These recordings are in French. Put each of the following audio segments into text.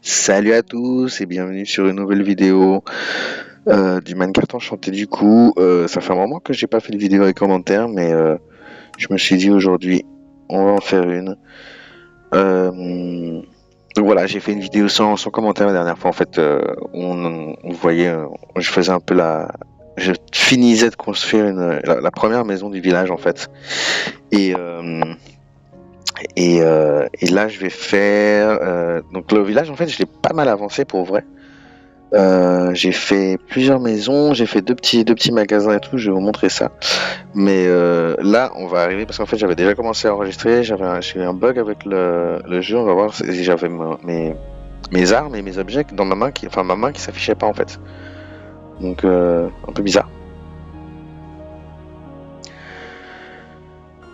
Salut à tous et bienvenue sur une nouvelle vidéo du Minecraft Enchanté. Du coup, ça fait un moment que j'ai pas fait de vidéo avec commentaires, mais je me suis dit aujourd'hui, on va en faire une. Donc voilà, j'ai fait une vidéo sans commentaire la dernière fois. En fait, on voyait, je faisais un peu je finissais de construire la première maison du village en fait. Et, euh, et là, je vais faire. Donc le village, en fait, je l'ai pas mal avancé pour vrai. J'ai fait plusieurs maisons, j'ai fait deux petits magasins et tout, je vais vous montrer ça. Mais là, on va arriver parce qu'en fait, j'avais déjà commencé à enregistrer, j'ai eu un bug avec le jeu, on va voir si j'avais mes armes et mes objets dans ma main, ma main qui s'affichait pas en fait. Donc, un peu bizarre.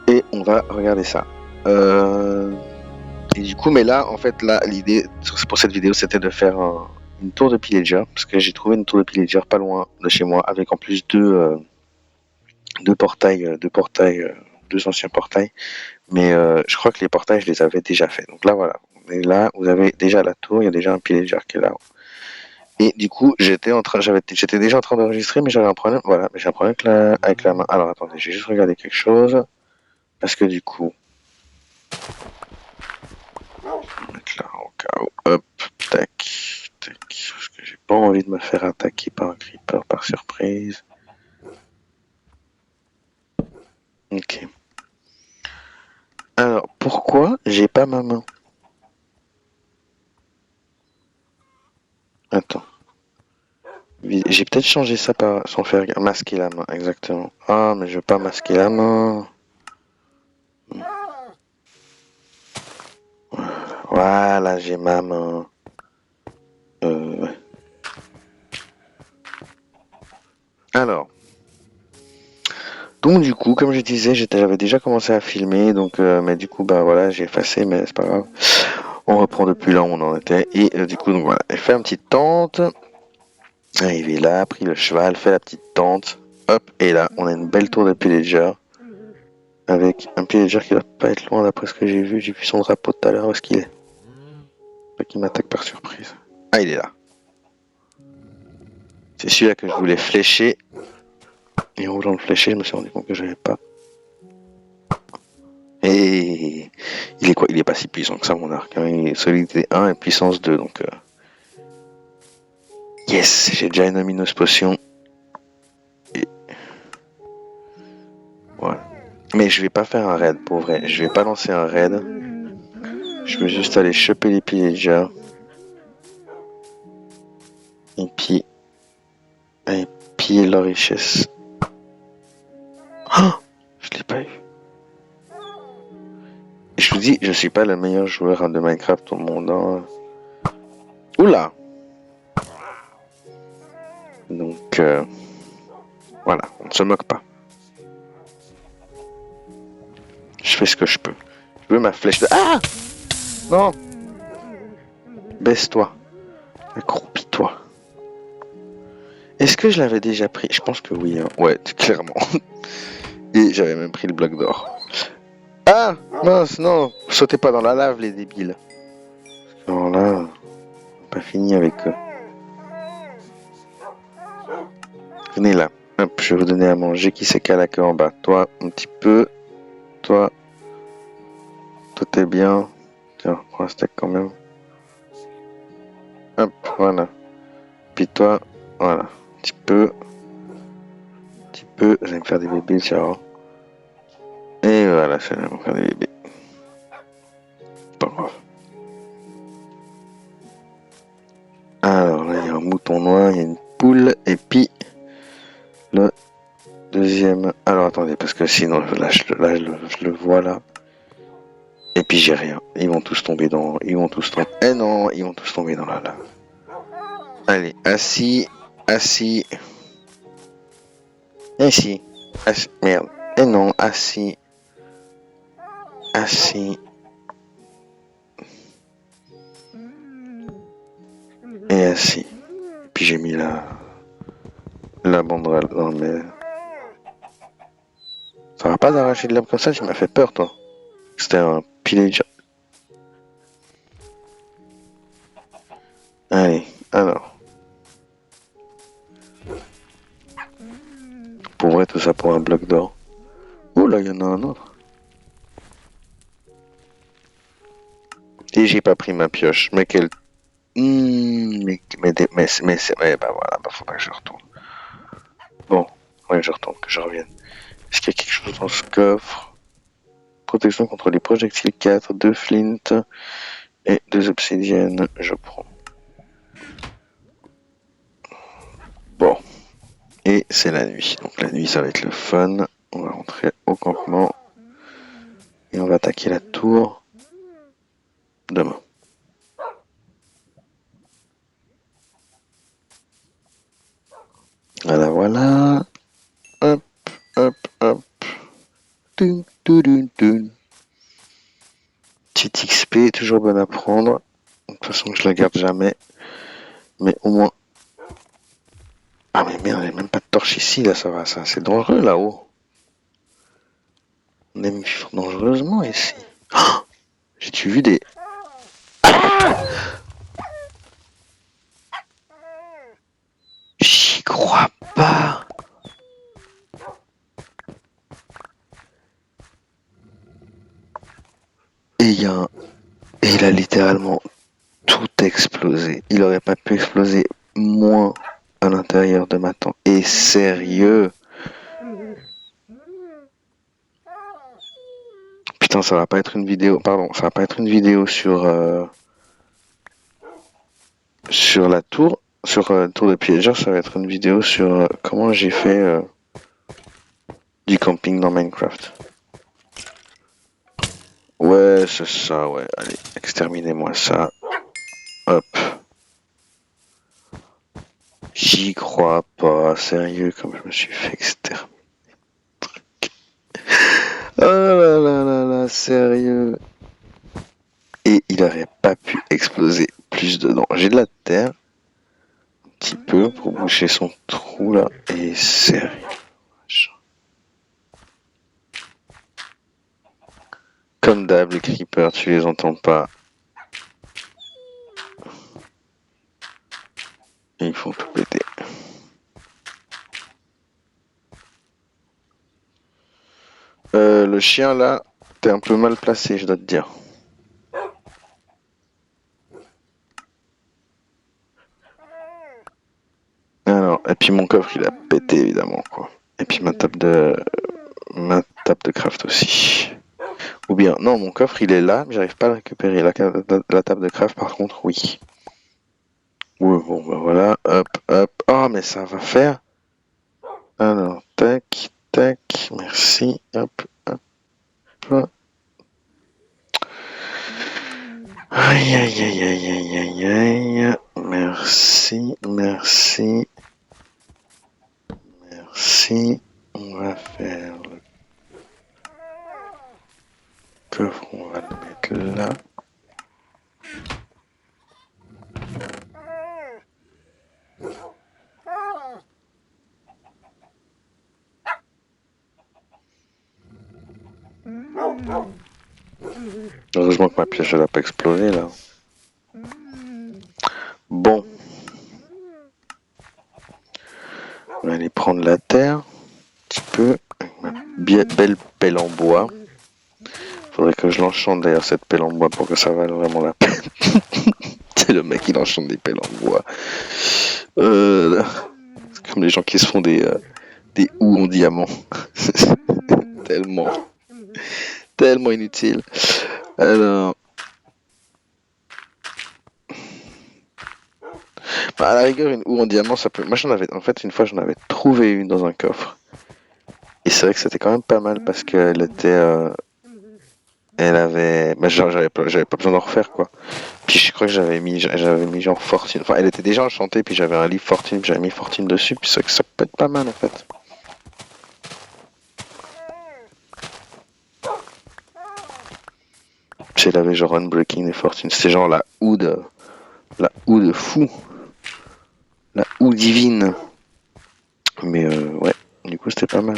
Et on va regarder ça. Et du coup, mais là, en fait, là, l'idée pour cette vidéo, c'était de faire une tour de pillager, parce que j'ai trouvé une tour de pillager pas loin de chez moi, avec en plus deux anciens portails. Mais je crois que les portails, je les avais déjà fait. Donc là, voilà. Et là, vous avez déjà la tour, il y a déjà un pillager qui est là. Et du coup, j'étais déjà en train d'enregistrer, mais j'avais un problème. Voilà, mais j'ai un problème avec la main. Alors attendez, je vais juste regarder quelque chose. Parce que du coup, je vais mettre là au cas où. Hop, tac, tac. Parce que j'ai pas envie de me faire attaquer par un creeper par surprise. Ok. Alors, pourquoi j'ai pas ma main? Attends. J'ai peut-être changé ça sans faire masquer la main, exactement. Ah, mais je veux pas masquer la main. Voilà, j'ai ma main. Ouais. Alors, donc du coup, comme je disais, j'avais déjà commencé à filmer, donc mais du coup, bah voilà, j'ai effacé, mais c'est pas grave. On reprend depuis là où on en était. Et du coup, donc voilà, elle fait une petite tente. Arrivé là, pris le cheval, fait la petite tente. Hop, et là, on a une belle tour de pillager. Avec un pillager qui va pas être loin d'après ce que j'ai vu son drapeau tout à l'heure, où est-ce qu'il est? Pas qu'il m'attaque par surprise. Ah, il est là. C'est celui-là que je voulais flécher. Et en voulant le flécher, je me suis rendu compte que je n'avais pas. Et il est quoi? Il est pas si puissant que ça, mon arc. Hein. Il est solidité 1 et puissance 2. Donc, yes, j'ai déjà une omineuse potion. Et voilà. Mais je vais pas faire un raid pour vrai. Je vais pas lancer un raid. Je veux juste aller choper les pillagers. Et puis, aller piller leur richesse. Oh, je l'ai pas eu. Je vous dis, je suis pas le meilleur joueur de Minecraft au monde. Hein. Oula! Donc, voilà, on ne se moque pas. Je fais ce que je peux. Je veux ma flèche de... Ah! Non! Baisse-toi. Accroupis-toi. Est-ce que je l'avais déjà pris? Je pense que oui. Hein. Ouais, clairement. Et j'avais même pris le bloc d'or. Ah! Mince, non! Sautez pas dans la lave, les débiles. Alors là, pas fini avec eux. Venez là. Hop, je vais vous donner à manger. Qui c'est qu'à la queue en bas? Toi, un petit peu. Toi. Toi, t'es bien. Tiens, prends un steak quand même. Hop, voilà. Puis toi, voilà. Un petit peu. Un petit peu. Vous allez me faire des bébés, ciao. Et voilà, ça va me faire des bébés. Pas grave. Alors là, il y a un mouton noir, il y a une poule, et puis le deuxième. Alors attendez, parce que sinon, là, je le vois là. Et puis j'ai rien. Ils vont tous tomber dans. Ils vont tous tomber. Eh non, ils vont tous tomber dans la lave. Allez, assis, assis. Assis. Assis. Merde. Eh non, assis. Assis. Et assis. Et puis j'ai mis la banderole. Non mais. Ça va pas d'arracher de l'herbe comme ça, tu m'as fait peur toi. C'était un pillager. Allez, alors. Pour vrai, tout ça pour un bloc d'or. Oh là, il y en a un autre. Et j'ai pas pris ma pioche. Mais quel... bah voilà, bah faudra que je retourne. Bon, ouais, je retourne, que je revienne. Est-ce qu'il y a quelque chose dans ce coffre? Protection contre les projectiles 4, 2 flint et 2 obsidiennes, je prends. Bon, et c'est la nuit. Donc la nuit, ça va être le fun. On va rentrer au campement et on va attaquer la tour demain. Voilà, voilà. Hop, hop, hop. Dun, dun, dun, dun. Petite XP, toujours bonne à prendre. De toute façon, je la garde jamais. Mais au moins... Ah mais merde, il n'y a même pas de torche ici, là, ça va, ça. C'est dangereux, là-haut. On aime vivre dangereusement, ici. Oh, j'ai-tu vu des... J'y crois pas. Et il y a un... Et il a littéralement tout explosé. Il aurait pas pu exploser moins à l'intérieur de ma tente. Et sérieux. Putain, ça va pas être une vidéo... Pardon, ça va pas être une vidéo sur la tour... Sur tour de piégeur, ça va être une vidéo sur comment j'ai fait du camping dans Minecraft. Ouais, c'est ça, ouais. Allez, exterminez-moi ça. Hop. J'y crois pas. Sérieux, comme je me suis fait exterminer. Oh là là là là, sérieux. Et il aurait pas pu exploser plus dedans. J'ai de la terre. Un petit peu pour boucher son trou là. Et sérieux. Comme d'hab, les creepers, tu les entends pas. Et ils font tout péter. Le chien là, t'es un peu mal placé, je dois te dire. Alors, et puis mon coffre il a pété évidemment quoi. Et puis ma table de craft aussi. Ou bien, non, mon coffre il est là, mais j'arrive pas à le récupérer. La table de craft par contre, oui. Ouais, bon bah voilà, hop, hop. Oh mais ça va faire. Alors, tac, tac, merci, hop, hop. Hop. Aïe aïe aïe aïe aïe aïe aïe. Merci, merci, merci. On va faire le coffre, on va le mettre là. Heureusement que ma pièce elle a pas explosé là. Bon. On va aller prendre la terre. Un petit peu. Avec ma belle pelle en bois. Faudrait que je l'enchante d'ailleurs cette pelle en bois pour que ça vaille vraiment la peine. C'est le mec qui enchante des pelles en bois. C'est comme les gens qui se font des houes en diamant. tellement, tellement inutile. Alors, bah, à la rigueur, une houe en diamant, ça peut. Moi, en fait, une fois, j'en avais trouvé une dans un coffre. Et c'est vrai que c'était quand même pas mal parce qu'elle était. Elle avait. Bah, genre, j'avais pas besoin d'en refaire, quoi. Puis je crois que j'avais mis genre Fortune. Enfin, elle était déjà enchantée, puis j'avais un livre Fortune, puis j'avais mis Fortune dessus, puis c'est vrai que ça peut être pas mal en fait. Puis elle avait genre Unbreaking et Fortune. C'était genre la houe de. La houe de fou. La houe divine. Mais ouais, du coup c'était pas mal.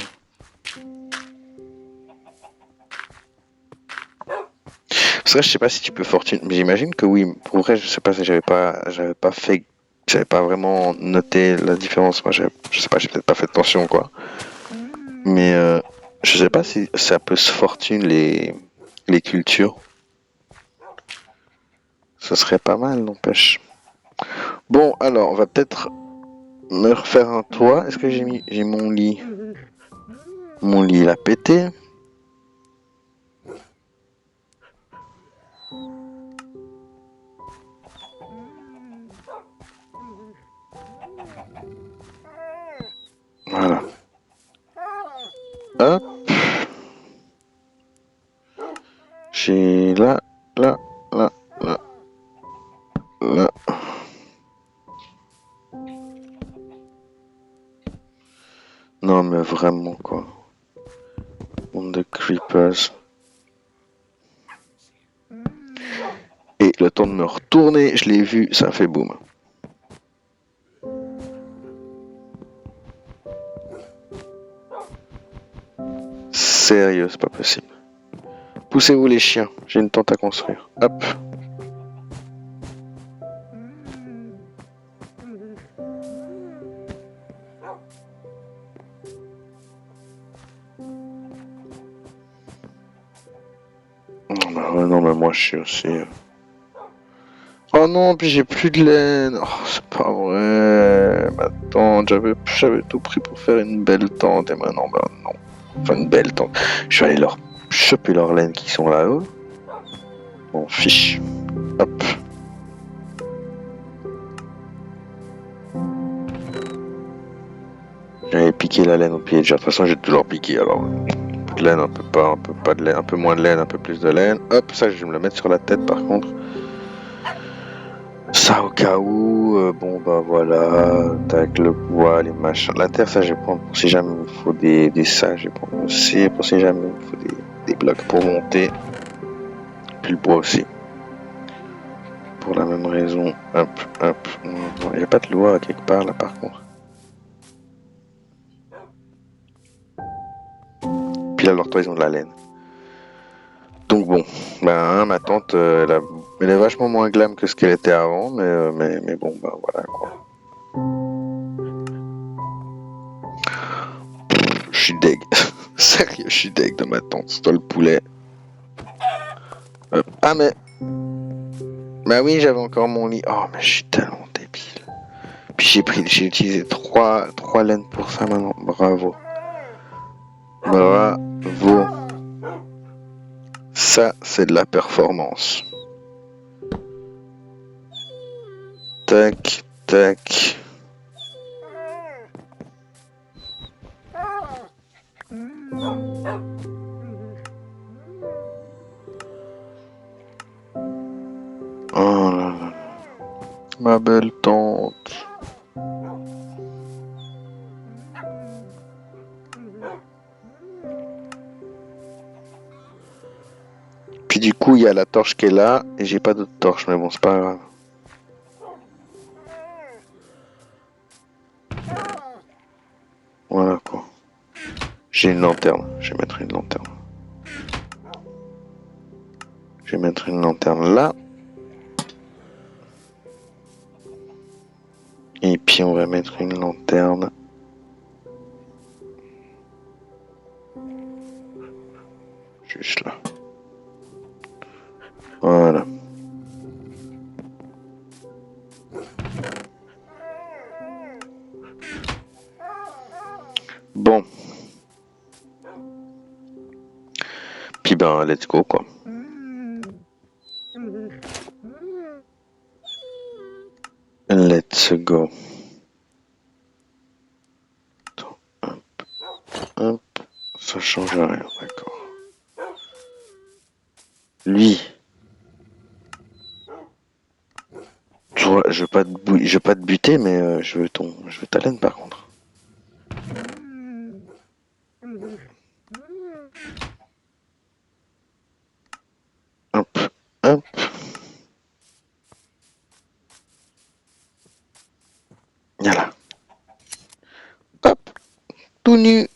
Faut ça, je sais pas si tu peux fortune, mais j'imagine que oui. Pour vrai, je sais pas si j'avais pas vraiment noté la différence. Moi, je sais pas, j'ai peut-être pas fait attention, quoi. Mais je sais pas si ça peut se fortune les cultures. Ce serait pas mal, n'empêche. Bon, alors, on va peut-être me refaire un toit. Est-ce que j'ai mon lit? Mon lit, il a pété. Voilà. Hop. J'ai là, là, là, là, là. Non, mais vraiment, quoi. Bande de creepers. Et le temps de me retourner, je l'ai vu, ça fait boum. Sérieux, c'est pas possible. Poussez-vous les chiens, j'ai une tente à construire. Hop. Non, mais moi je suis aussi. Oh non, puis j'ai plus de laine. Oh, c'est pas vrai. Ma tente, j'avais tout pris pour faire une belle tente et maintenant, bah non. Enfin, une belle tente. Je suis allé leur choper leur laine qui sont là-haut. Bon, fiche. Hop. J'avais piqué la laine au pied. Déjà, de toute façon, j'ai toujours piqué. Alors, un peu de laine, un peu pas de laine, un peu moins de laine, un peu plus de laine. Hop, ça, je vais me le mettre sur la tête par contre. Ça au cas où, bon bah voilà, tac, le bois, les machins. La terre, ça je vais prendre pour si jamais il me faut des sacs, je vais prendre aussi, pour si jamais il me faut des blocs pour monter. Puis le bois aussi. Pour la même raison, hop, hop. Il n'y a pas de loi quelque part là par contre. Puis là, leur toit, ils ont de la laine. Donc bon, ben ma tante, elle est vachement moins glam que ce qu'elle était avant, mais bon, bah voilà quoi. Je suis deg. Sérieux, je suis deg de ma tante. C'est toi le poulet. Ah mais... Bah oui, j'avais encore mon lit. Oh mais je suis tellement débile. Puis j'ai utilisé trois laines pour ça maintenant. Bravo. Bravo. Ça, c'est de la performance. Tac, tac. Oh là là. Ma belle tante. Puis du coup, il y a la torche qui est là, et j'ai pas d'autre torche, mais bon, c'est pas grave. Voilà quoi. J'ai une lanterne, je vais mettre une lanterne. Je vais mettre une lanterne là. Et puis on va mettre une lanterne. Juste là. Voilà. Bon. Puis ben, let's go quoi. Let's go. Attends, hop, hop. Ça change rien, d'accord. Lui. Toi, je veux pas te buter, mais je veux ta laine par contre. Hop, hop. Voilà. Hop, tout nu.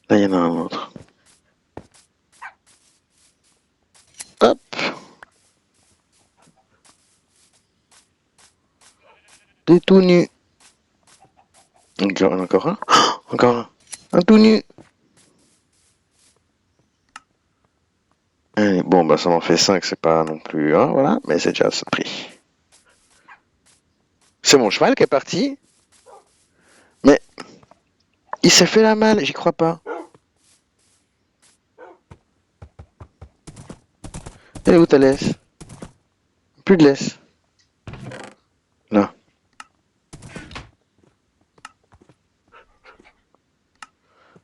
Là, il y en a un autre. Des tout nus. Encore un. Oh, encore un. Un tout nu. Allez, bon, bah ça m'en fait 5, c'est pas non plus un, voilà, mais c'est déjà ce prix. C'est mon cheval qui est parti. Mais il s'est fait la malle, j'y crois pas. Elle est où ta laisse? Plus de laisse. Là.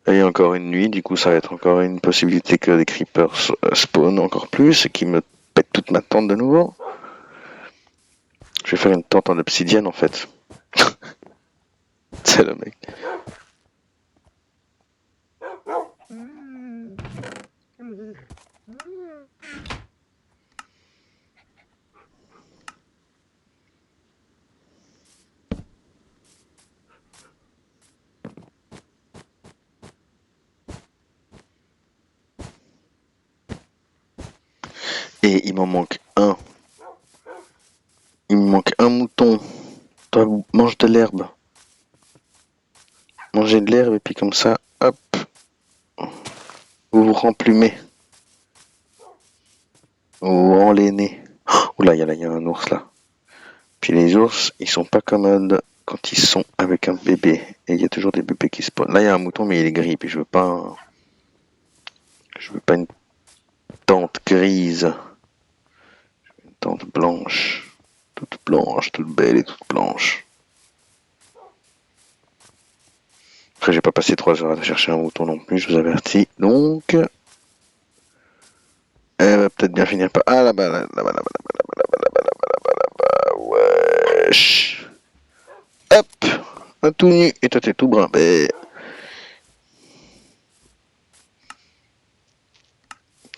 Et il y a encore une nuit, du coup ça va être encore une possibilité que des creepers spawn encore plus et qui me pètent toute ma tente de nouveau. Je vais faire une tente en obsidienne en fait. C'est le mec. Et il m'en manque un. Il me manque un mouton. Toi, mange de l'herbe. Mangez de l'herbe et puis comme ça, hop, vous vous remplumez. Vous vous enlainez. Oula, il y a un ours là. Puis les ours, ils sont pas commodes quand ils sont avec un bébé. Et il y a toujours des bébés qui spawnent. Là, il y a un mouton, mais il est gris. Puis je veux pas une tente grise. Une tente blanche. Toute blanche, toute belle et toute blanche. Après, j'ai pas passé 3 heures à chercher un mouton non plus, je vous avertis. Donc, elle va peut-être bien finir par... Ah, là-bas, là-bas, là-bas, là-bas, là-bas, là-bas, là-bas, là-bas, là-bas, là-bas, wesh. Hop, un tout nu, et toi t'es tout brun.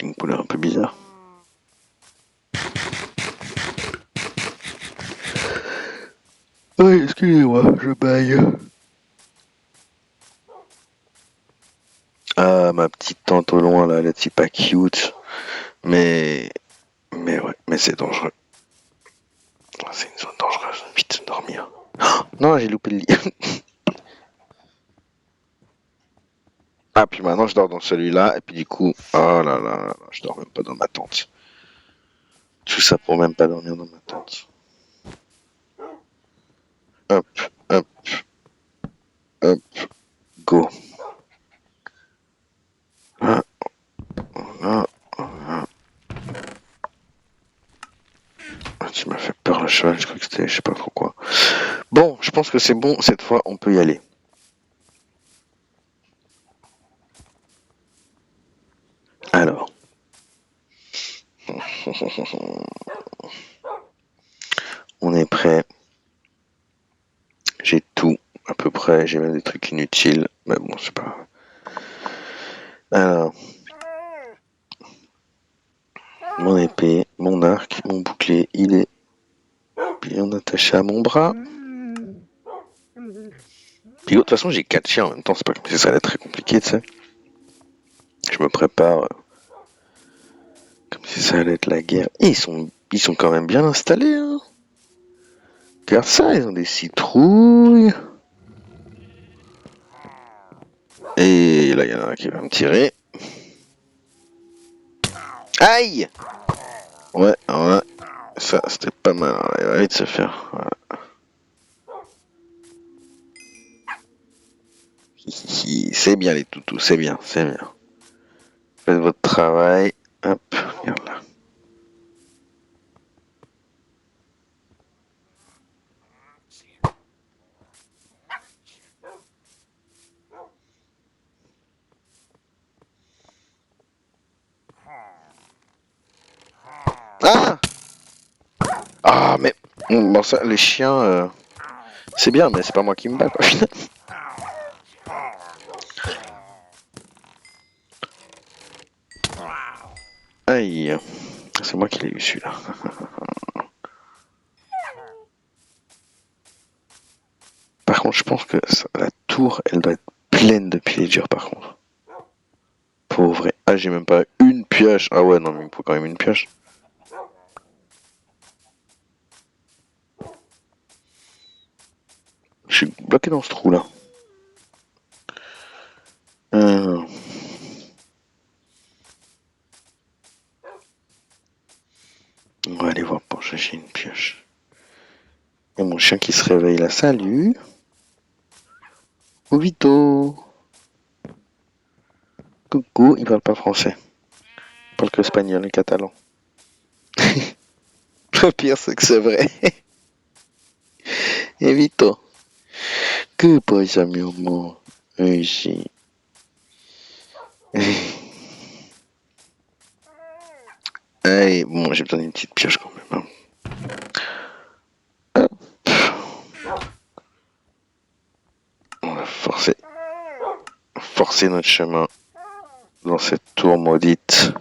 Une couleur un peu bizarre. Oui, excusez-moi, je baille. Ah, ma petite tante au loin, là, elle est pas cute. Mais... Mais ouais, mais c'est dangereux. C'est une zone dangereuse. Vite, dormir. Oh, non, j'ai loupé le lit. Ah, puis maintenant, je dors dans celui-là. Et puis du coup, oh là là, là là, je dors même pas dans ma tente. Tout ça pour même pas dormir dans ma tente. Hop, hop, hop, go. Ah, ah, ah. Ah, tu m'as fait peur le cheval, je crois que c'était, je sais pas trop quoi. Bon, je pense que c'est bon, cette fois on peut y aller. Alors. On est prêt. J'ai tout, à peu près, j'ai même des trucs inutiles, mais bon, c'est pas grave. Alors. Mon épée, mon arc, mon bouclier, il est bien attaché à mon bras. Puis de toute façon, j'ai 4 chiens en même temps, c'est pas comme si ça allait être très compliqué, tu sais. Je me prépare comme si ça allait être la guerre. Et ils sont quand même bien installés, hein. Regarde ça, ils ont des citrouilles. Et là, il y en a un qui va me tirer. Aïe! Ouais, ouais. Ça, c'était pas mal. Il va vite se faire. Voilà. C'est bien les toutous, c'est bien, c'est bien. Faites votre travail. Hop, regarde là. Ah! Ah, mais... Bon, ça, les chiens, c'est bien, mais c'est pas moi qui me bats, quoi, finalement. Aïe. C'est moi qui l'ai eu, celui-là. Par contre, je pense que la tour, elle doit être pleine de pillagers, par contre. Pauvre. Ah, j'ai même pas une pioche. Ah ouais, non, mais il me faut quand même une pioche. suis bloqué dans ce trou là. Euh, On va aller voir pour chercher une pioche. Il y a mon chien qui se réveille là. Salut. Vito. Coucou, il parle pas français. Il parle que espagnol et catalan. Le pire c'est que c'est vrai. Et Vito. Que pasa mi amor? Ici. Allez, bon, j'ai besoin d'une petite pioche quand même. Hein. On va forcer notre chemin dans cette tour maudite.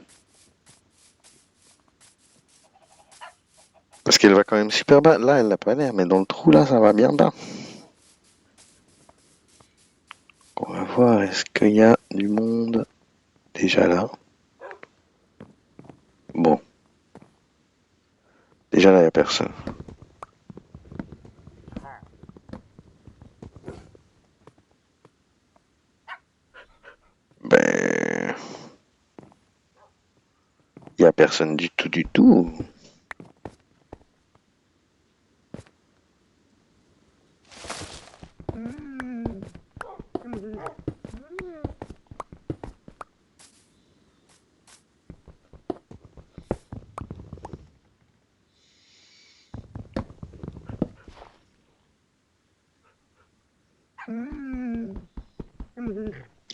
Parce qu'elle va quand même super bas. Là, elle n'a pas l'air, mais dans le trou, là, ça va bien bas. On va voir, est-ce qu'il y a du monde déjà là? Bon. Déjà là, il n'y a personne. Ben... Il n'y a personne du tout, du tout.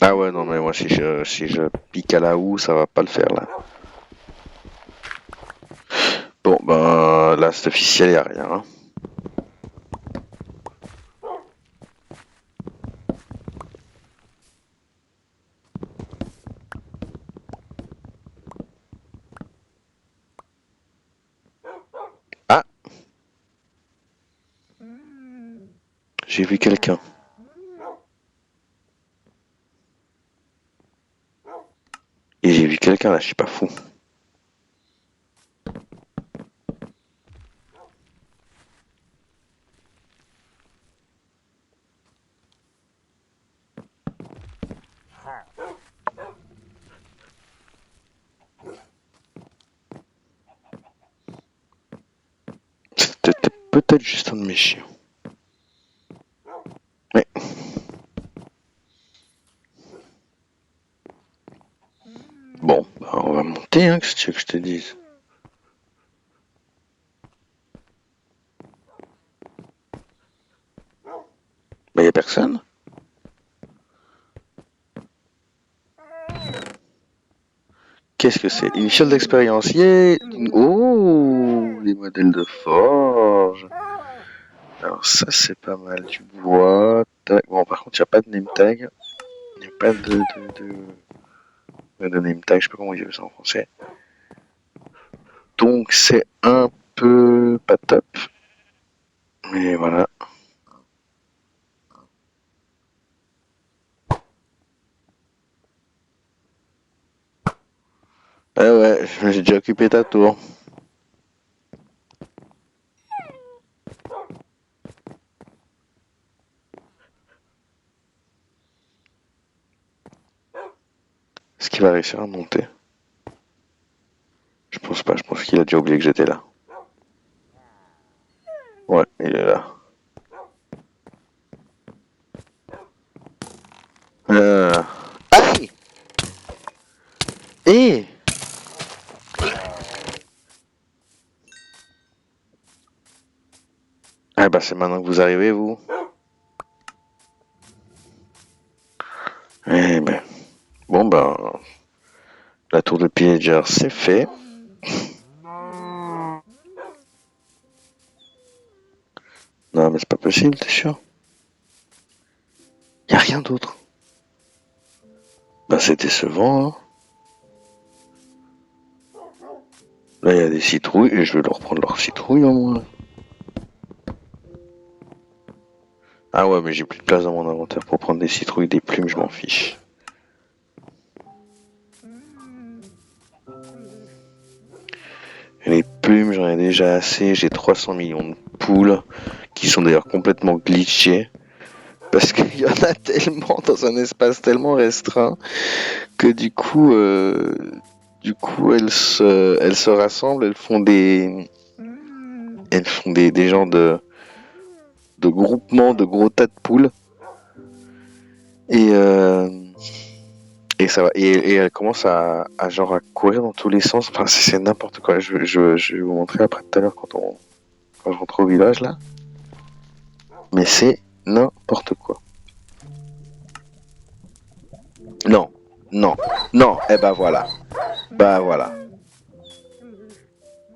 Ah ouais, non, mais moi, si je pique à la houe, ça va pas le faire, là. Bon, ben, là, c'est officiel, il n'y a rien. Hein. Ah, j'ai vu quelqu'un. Et j'ai vu quelqu'un, là, je suis pas fou. C'était peut-être juste un de mes chiens. Ouais. Bon, bah, on va monter, hein, qu'est-ce que tu veux que je te dise? Bah, y a personne. Qu'est-ce que c'est? Une fiole d'expérience. Yeah. Oh, des modèles de forge. Alors ça, c'est pas mal. Du bois. Tac. Bon, par contre, il n'y a pas de name tag. Il n'y a pas de name tag. Je sais pas comment dire ça en français. Donc, c'est un peu pas top. Mais voilà. Ah ouais, j'ai déjà occupé ta tour. Est-ce qu'il va réussir à monter? Je pense pas, je pense qu'il a déjà oublié que j'étais là. Ouais, il est là. Aïe! Eh! Ah bah c'est maintenant que vous arrivez, vous. Eh ben. Bon bah... La tour de pillager, c'est fait. Non mais c'est pas possible, t'es sûr? Y a rien d'autre. Bah c'est décevant, hein. Là il y a des citrouilles et je vais leur prendre leurs citrouilles en moins. Ah ouais mais j'ai plus de place dans mon inventaire pour prendre des citrouilles, des plumes, je m'en fiche. Les plumes j'en ai déjà assez, j'ai 300 millions de poules qui sont d'ailleurs complètement glitchées. Parce qu'il y en a tellement dans un espace tellement restreint que du coup elles se rassemblent, elles font des genres de groupements de gros tas de poules et ça va et elle commence à genre à courir dans tous les sens. Enfin c'est n'importe quoi. Je vais vous montrer après tout à l'heure quand je rentre au village là. Mais c'est n'importe quoi. Non, non, non. Eh ben voilà. Bah voilà.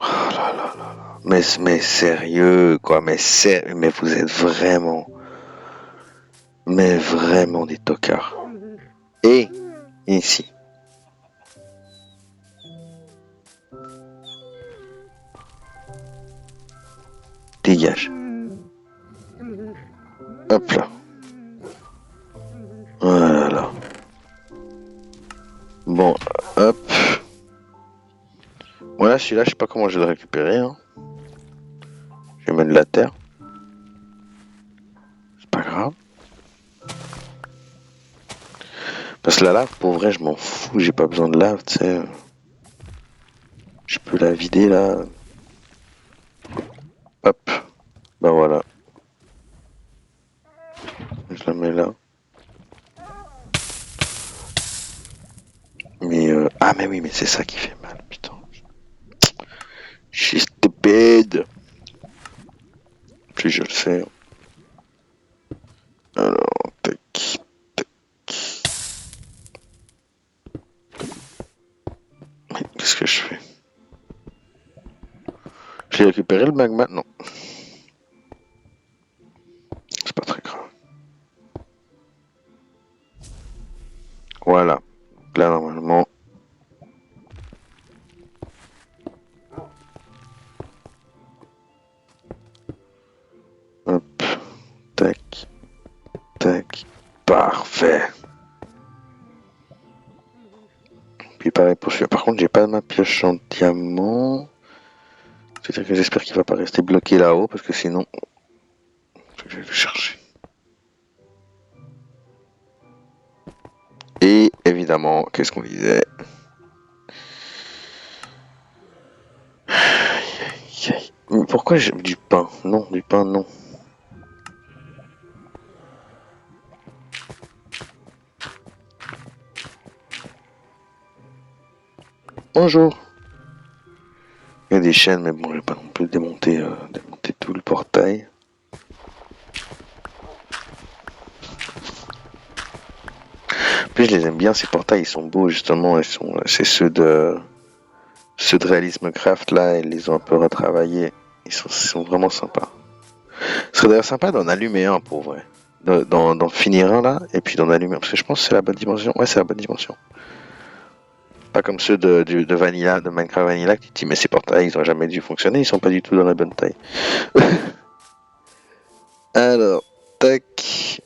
Oh là là là là. Mais sérieux quoi. Mais vous êtes vraiment des tocards. Et ici. Dégage. Hop là. Voilà. Bon, hop. Voilà, celui-là, je sais pas comment je vais le récupérer. Hein. Je vais mettre de la terre. C'est pas grave. Parce que la lave, pour vrai, je m'en fous. J'ai pas besoin de lave, tu sais. Je peux la vider là. Hop. Bah voilà. Je la mets là. Mais ah mais oui, mais c'est ça qui fait mal, putain. Je suis stupide. Puis je le sais. Alors, tac, tac. Mais qu'est-ce que je fais? J'ai récupéré le magma? Non. C'est pas très grave. Voilà. Là, normalement. Hop. Tac. Tac. Parfait. Puis pareil pour celui-là. Par contre, j'ai pas ma pioche en diamant. C'est-à-dire que j'espère qu'il va pas rester bloqué là-haut, parce que sinon, je vais le chercher. Et évidemment, qu'est-ce qu'on disait? Mais pourquoi j'ai du pain? Non, du pain, non. Bonjour. Il y a des chaînes, mais bon, je vais pas non plus démonter tout le portail. En plus, je les aime bien, ces portails, ils sont beaux, justement. C'est ceux de Réalisme Craft, là, ils les ont un peu retravaillés. Ils sont vraiment sympas. Ce serait d'ailleurs sympa d'en allumer un, pour vrai. D'en finir un, là, et puis d'en allumer un. Parce que je pense que c'est la bonne dimension. Ouais, c'est la bonne dimension. Pas comme ceux de Vanilla, de Minecraft Vanilla, qui te disent, mais ces portails, ils ont jamais dû fonctionner, ils sont pas du tout dans la bonne taille. Alors, tac.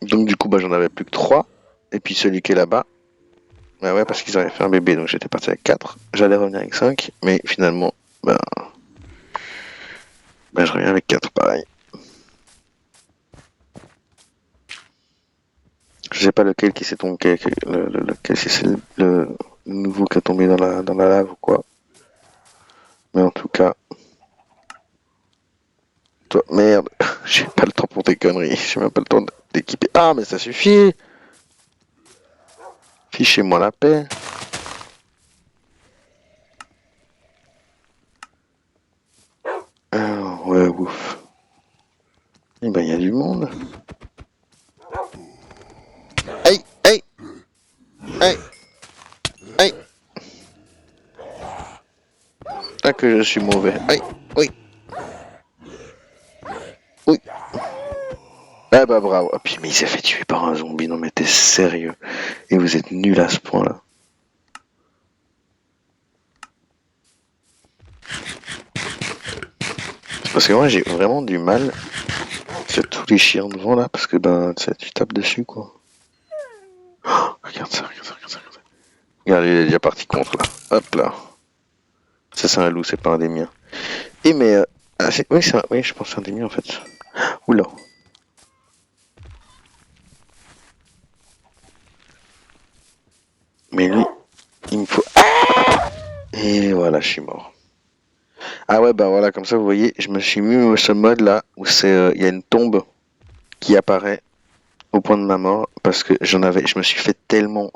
Donc du coup, bah, j'en avais plus que 3. Et puis celui qui est là-bas. Bah ouais, parce qu'ils avaient fait un bébé, donc j'étais parti avec 4. J'allais revenir avec 5, mais finalement, bah je reviens avec 4 pareil. Je sais pas lequel qui s'est tombé, lequel c'est le nouveau qui est tombé dans la lave ou quoi. Mais en tout cas. Toi, merde, j'ai pas le temps pour tes conneries, j'ai même pas le temps d'équiper. Ah, mais ça suffit! Fichez-moi la paix. Alors, ouais, ouf. Eh ben, il y a du monde. Aïe, aïe, aïe, aïe. Ah, que je suis mauvais. Aïe, oui, oui. Ah bah bravo. Ah, puis, mais il s'est fait tuer par un zombie. Non, mais t'es sérieux. Et vous êtes nul à ce point-là. Parce que moi, j'ai vraiment du mal. C'est tous les chiens devant là. Parce que ben, tu tapes dessus, quoi. Oh, regarde ça, regarde ça, regarde ça, regarde ça. Regarde, il est déjà parti contre là. Hop là. Ça, c'est un loup, c'est pas un des miens. Et mais. Ah, oui, oui, je pense que c'est un des miens en fait. Oula. Mais lui, il me faut... Et voilà, je suis mort. Ah ouais, bah voilà, comme ça, vous voyez, je me suis mis ce mode là où il y a une tombe qui apparaît au point de ma mort parce que je me suis fait tellement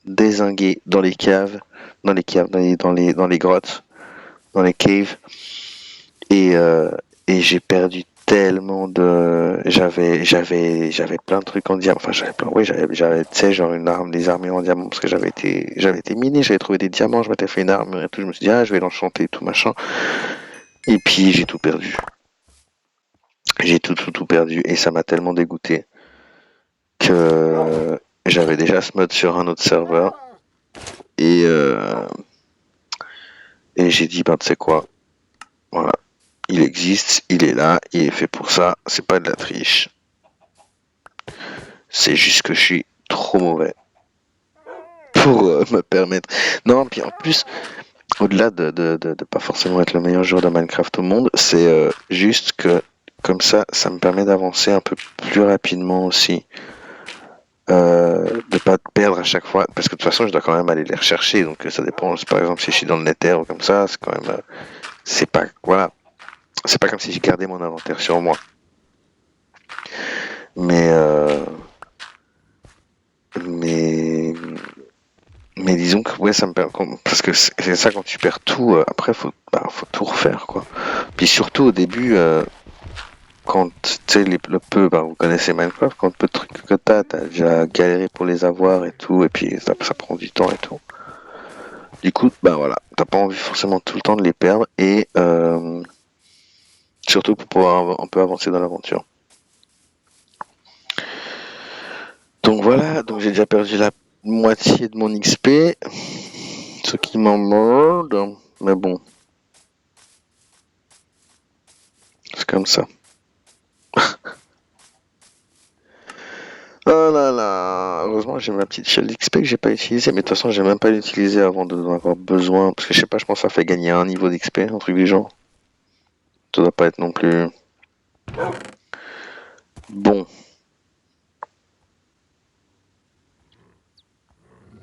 dézinguer dans les grottes, dans les caves, et, euh, et j'ai perdu tellement j'avais plein de trucs en diamant, enfin tu sais, genre des armures en diamant parce que j'avais été miné, j'avais trouvé des diamants, je m'étais fait une armure et tout, je me suis dit, ah, je vais l'enchanter, tout machin, et puis j'ai tout perdu. J'ai tout perdu et ça m'a tellement dégoûté que j'avais déjà ce mode sur un autre serveur et, euh, et j'ai dit, ben tu sais quoi, voilà, il existe, il est là, il est fait pour ça, c'est pas de la triche, c'est juste que je suis trop mauvais pour me permettre. Non, puis en plus, au-delà de pas forcément être le meilleur joueur de Minecraft au monde, c'est juste que comme ça me permet d'avancer un peu plus rapidement aussi. De pas perdre à chaque fois, parce que de toute façon je dois quand même aller les rechercher, donc ça dépend. Par exemple, si je suis dans le Nether ou comme ça, c'est quand même, c'est pas, voilà, c'est pas comme si j'ai gardé mon inventaire sur moi. Mais, mais, mais disons que ouais, ça me permet, parce que c'est ça, quand tu perds tout, après faut tout refaire quoi. Puis surtout au début, quand tu sais le peu, vous connaissez Minecraft, quand peu de trucs que t'as déjà galéré pour les avoir et tout, et puis ça prend du temps et tout. Du coup, bah voilà, t'as pas envie forcément tout le temps de les perdre et surtout pour pouvoir un peu avancer dans l'aventure. Donc voilà, donc j'ai déjà perdu la moitié de mon XP, ce qui m'emmerde, mais bon, c'est comme ça. Oh là là, heureusement j'ai ma petite shell d'XP que j'ai pas utilisée, mais de toute façon j'ai même pas l'utiliser avant d'en avoir besoin, parce que je sais pas, je pense que ça fait gagner un niveau d'XP, un truc du genre. Ça doit pas être non plus... Bon,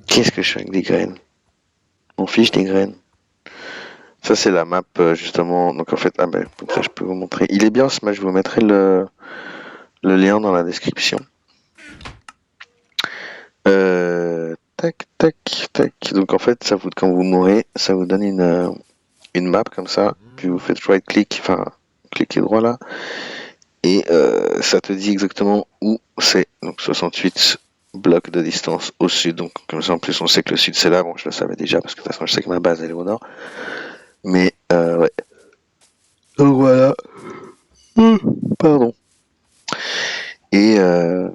qu'est-ce que je fais avec des graines? On fiche des graines. Ça, c'est la map, justement. Donc, en fait, ah ben, comme ça, je peux vous montrer. Il est bien ce match, je vous mettrai le lien dans la description. Tac, tac, tac. Donc, en fait, quand vous mourrez, ça vous donne une map comme ça. Puis vous faites right click, enfin, cliquez droit là. Et ça te dit exactement où c'est. Donc, 68 blocs de distance au sud. Donc, comme ça, en plus, on sait que le sud, c'est là. Bon, je le savais déjà, parce que de toute façon, je sais que ma base, elle est au nord. Mais, ouais. Donc, voilà. Pardon. Et, euh,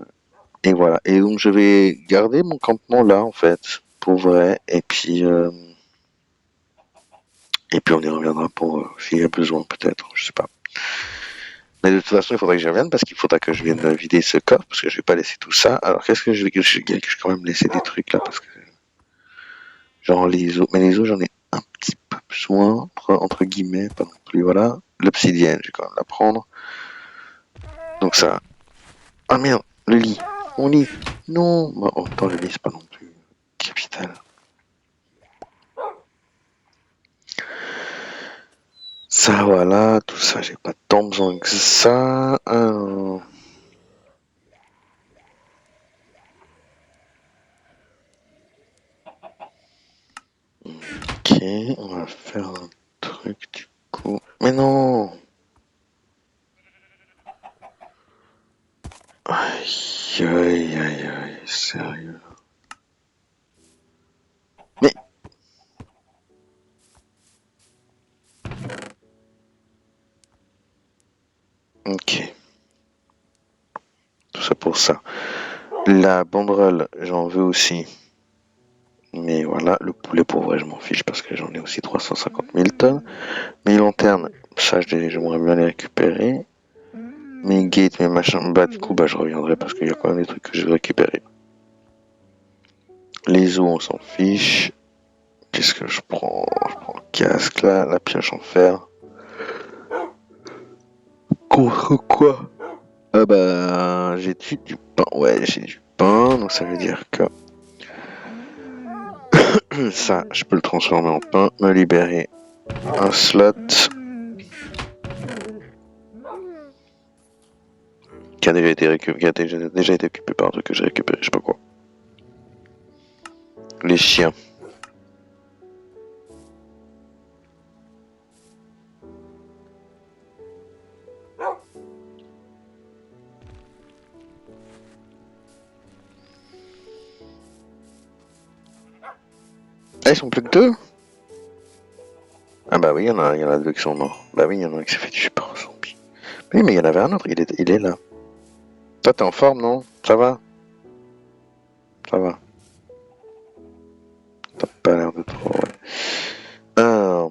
et voilà. Et donc je vais garder mon campement là en fait, pour vrai. Et puis on y reviendra pour s'il y a besoin peut-être, je sais pas. Mais de toute façon, il faudrait que je revienne parce qu'il faudra que je vienne vider ce coffre parce que je vais pas laisser tout ça. Alors qu'est-ce que je vais quand même laisser des trucs là parce que genre les os. Mais les os j'en ai un petit peu besoin entre guillemets, pas non plus. Voilà. L'obsidienne, je vais quand même la prendre. Donc ça. Ah merde, le lit. Mon lit. Non. Bon, en même temps, le lit c'est pas non plus capital. Ça, voilà, tout ça, j'ai pas tant besoin que ça. Ok, on va faire un truc du coup. Mais non! Aïe, aïe, aïe, aïe, sérieux. Mais, ok, tout ça pour ça. La banderole, j'en veux aussi. Mais voilà, le poulet pour vrai, je m'en fiche parce que j'en ai aussi 350 000 tonnes. Mes lanternes, ça, j'aimerais bien les récupérer. Mes gates, mes machins, bah, du coup, bah, je reviendrai parce qu'il y a quand même des trucs que je vais récupérer. Les os, on s'en fiche. Qu'est-ce que je prends? Je prends le casque là, la pioche en fer. Contre quoi? Ah bah j'ai du pain. Ouais, j'ai du pain, donc ça veut dire que ça, je peux le transformer en pain, me libérer un slot qui a déjà été qui a déjà été occupé par un truc que j'ai récupéré, je sais pas quoi. Les chiens. Ah, ils sont plus que deux? Ah bah oui, il y en a deux qui sont morts. Bah oui, il y en a un qui s'est fait tuer par un zombie. Oui, mais il y en avait un autre, il est là. Toi, t'es en forme, non? Ça va? Ça va. T'as pas l'air de trop, ouais. Ah,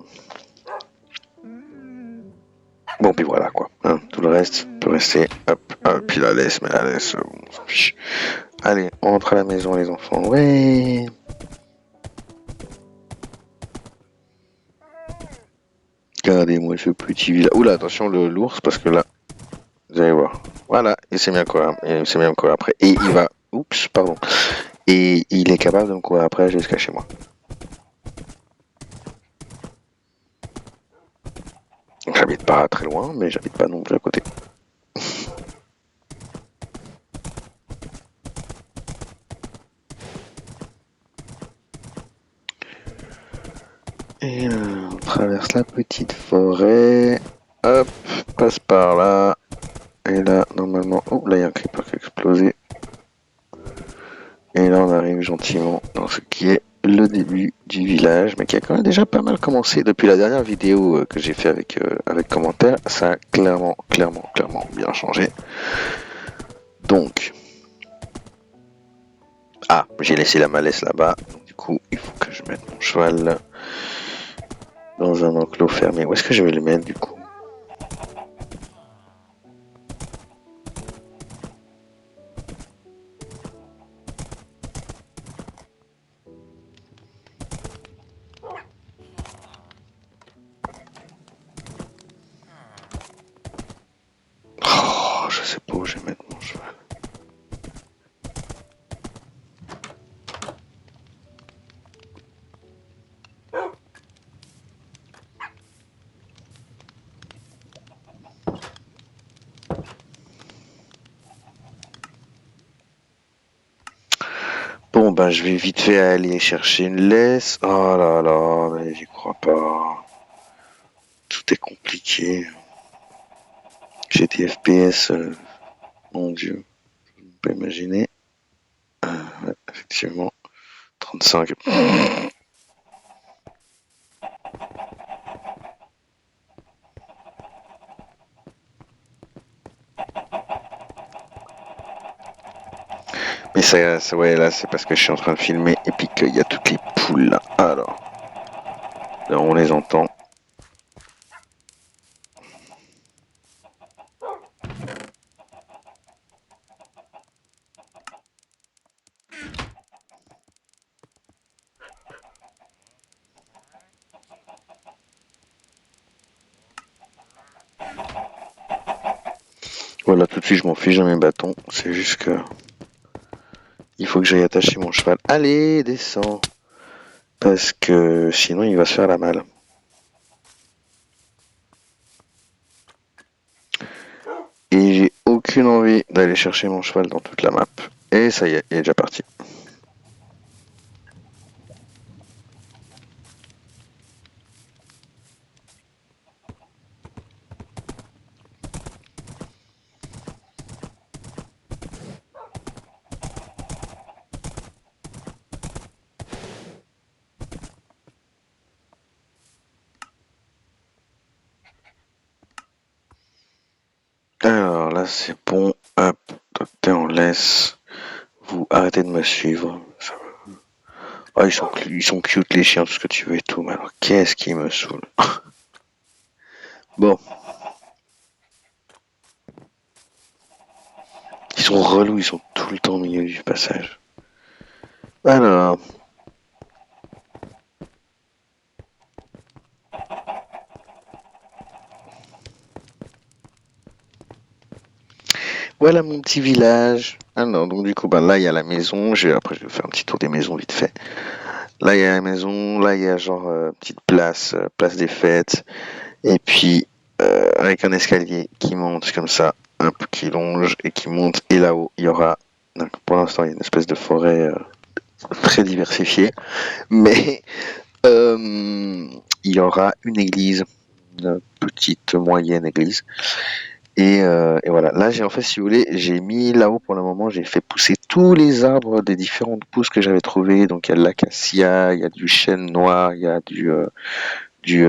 bon, puis voilà, quoi. Hein, tout le reste peut rester. Hop, hop, puis la laisse, mais la laisse, on s'en fiche. Allez, on rentre à la maison, les enfants. Ouais. Regardez-moi ce petit village. Oula, attention, l'ours, parce que là, vous allez voir. Voilà, il s'est mis à courir. Il s'est mis à me courir après. Et il va. Oups, pardon. Et il est capable de me courir après jusqu'à chez moi. Donc j'habite pas très loin, mais j'habite pas non plus à côté. Et on traverse la petite forêt. Hop, passe par là. Et là, normalement. Oh, là, il y a un creeper qui a explosé. Et là, on arrive gentiment dans ce qui est le début du village, mais qui a quand même déjà pas mal commencé depuis la dernière vidéo que j'ai fait avec commentaires. Ça a clairement bien changé. Donc, ah, j'ai laissé la malaise là-bas. Donc, du coup, il faut que je mette mon cheval dans un enclos fermé. Où est-ce que je vais le mettre du coup? Oh, je sais pas où je vais mettre mon cheval. Bon, ben, je vais vite fait aller chercher une laisse. Oh là là, mais j'y crois pas. Tout est compliqué. J'ai des FPS, mon dieu, vous pouvez imaginer. Ouais, effectivement, 35. Mais ouais, là, c'est parce que je suis en train de filmer et puis qu'il y a toutes les poules là. Alors, là, on les entend. Voilà, tout de suite, je m'en fiche de mes bâtons. C'est juste que il faut que j'aille attacher mon cheval. Allez, descends. Parce que sinon, il va se faire la malle. Et j'ai aucune envie d'aller chercher mon cheval dans toute la map. Et ça y est, il est déjà parti. Alors là, c'est bon. Hop, t'es en laisse. Vous arrêtez de me suivre. Oh, ils sont cute les chiens, tout ce que tu veux et tout. Mais alors, qu'est-ce qui me saoule? Bon, ils sont relous, ils sont tout le temps au milieu du passage. Alors, Voilà mon petit village. Alors, donc du coup, bah, là, il y a la maison. Après, je vais faire un petit tour des maisons vite fait. Là, il y a la maison. Là, il y a genre petite place, place des fêtes. Et puis, avec un escalier qui monte comme ça, un peu qui longe et qui monte. Et là-haut, il y aura, donc, pour l'instant, il y a une espèce de forêt très diversifiée. Mais il y aura une église, une petite, moyenne église. Et voilà, là j'ai en fait, si vous voulez, j'ai mis là-haut pour le moment, j'ai fait pousser tous les arbres des différentes pousses que j'avais trouvées. Donc il y a de l'acacia, il y a du chêne noir, il y a du, euh, du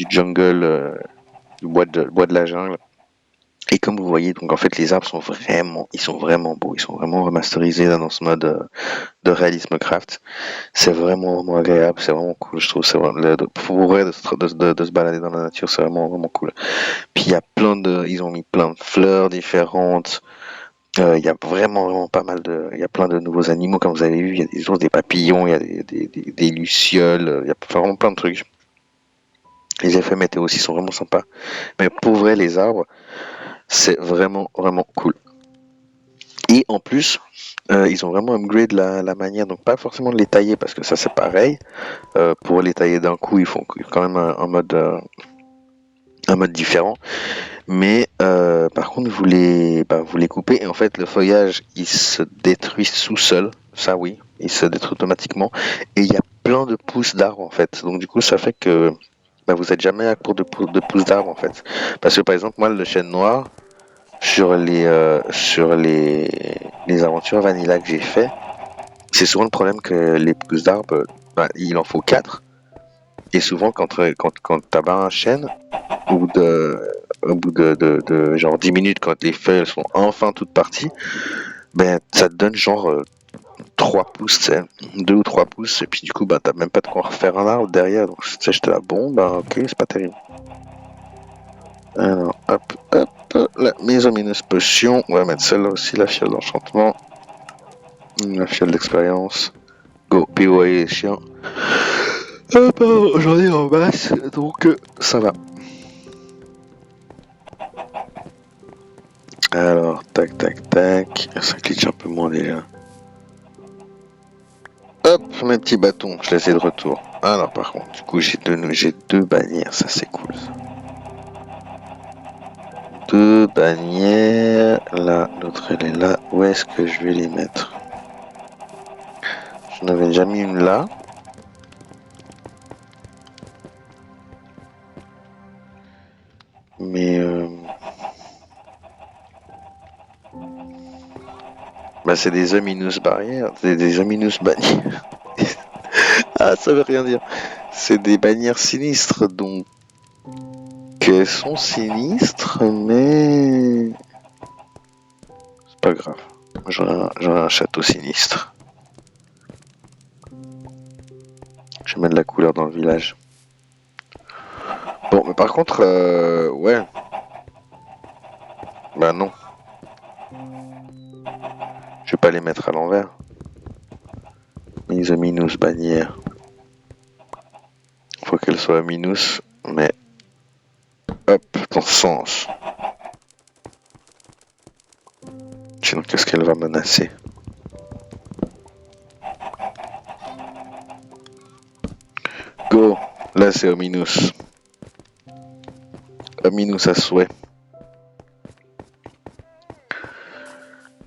jungle, du bois de la jungle. Et comme vous voyez, donc en fait les arbres ils sont vraiment beaux, ils sont vraiment remasterisés là, dans ce mode de réalisme craft. C'est vraiment agréable, c'est vraiment cool, je trouve. C'est vraiment, pour vrai de se balader dans la nature, c'est vraiment cool. Puis il y a ils ont mis plein de fleurs différentes. Il y a vraiment pas mal il y a plein de nouveaux animaux comme vous avez vu. Il y a des ours, des papillons, il y a des lucioles. Il y a vraiment plein de trucs. Les effets météo aussi sont vraiment sympas. Mais pour vrai, les arbres, c'est vraiment cool. Et en plus, ils ont vraiment upgrade la manière, donc pas forcément de les tailler parce que ça c'est pareil. Pour les tailler d'un coup, ils font quand même un mode différent. Mais par contre, vous les coupez et en fait, le feuillage, il se détruit tout seul. Ça, oui, il se détruit automatiquement. Et il y a plein de pousses d'arbres en fait. Donc du coup, ça fait que vous êtes jamais à court de pousses d'arbres en fait. Parce que par exemple, moi, le chêne noir sur les aventures vanilla que j'ai fait, c'est souvent le problème que les pousses d'arbres, il en faut 4. Et souvent, quand t'abats un chêne, au bout de genre 10 minutes, quand les feuilles sont enfin toutes parties, ben ça te donne genre 3 pouces, tu sais, 2 ou 3 pouces, et puis du coup, t'as même pas de quoi refaire un arbre derrière, donc tu sais, j'étais là, bon, ok, c'est pas terrible. Alors, hop, la mise en minus potion, on va mettre celle-là aussi, la fiole d'enchantement, la fiole d'expérience, go, POA les chiens. Hop, j'en ai en masse, donc ça va. Alors, tac, ça glitch un peu moins déjà. Hop, mes petits bâtons, je les ai de retour. Alors par contre, du coup j'ai deux bannières, ça c'est cool ça. Deux bannières, là, l'autre elle est là. Où est-ce que je vais les mettre? J'en avais déjà mis une là. Mais c'est des ominous barrières, des ominous bannières. Ah, ça veut rien dire. C'est des bannières sinistres, donc elles sont sinistres, mais c'est pas grave. J'aurai un château sinistre. Je vais mettre de la couleur dans le village. Bon, mais par contre, ouais. Bah non. Je vais pas les mettre à l'envers. Mise à minus bannière. Faut qu'elle soit à minus, mais hop, dans ce sens. Sinon, qu'est-ce qu'elle va menacer? Go! Là, c'est au minus. Au minus à souhait.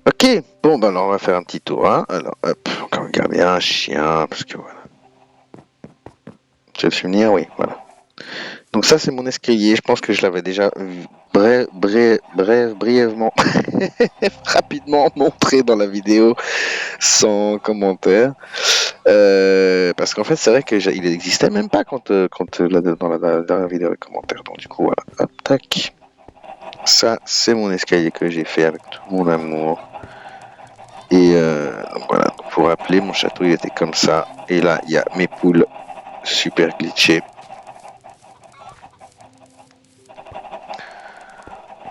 Ok, bon, bah alors on va faire un petit tour. Hein. Alors, hop, on va regarder un chien, parce que voilà. Tu veux te souvenir? Oui, voilà. Donc ça, c'est mon escalier. Je pense que je l'avais déjà brièvement, rapidement montré dans la vidéo, sans commentaire. Parce qu'en fait, c'est vrai qu'il n'existait même pas dans la dernière vidéo avec commentaire. Donc du coup, voilà. Hop, tac. Ça, c'est mon escalier que j'ai fait avec tout mon amour. Et donc voilà, pour rappeler, mon château, il était comme ça. Et là, il y a mes poules super glitchées.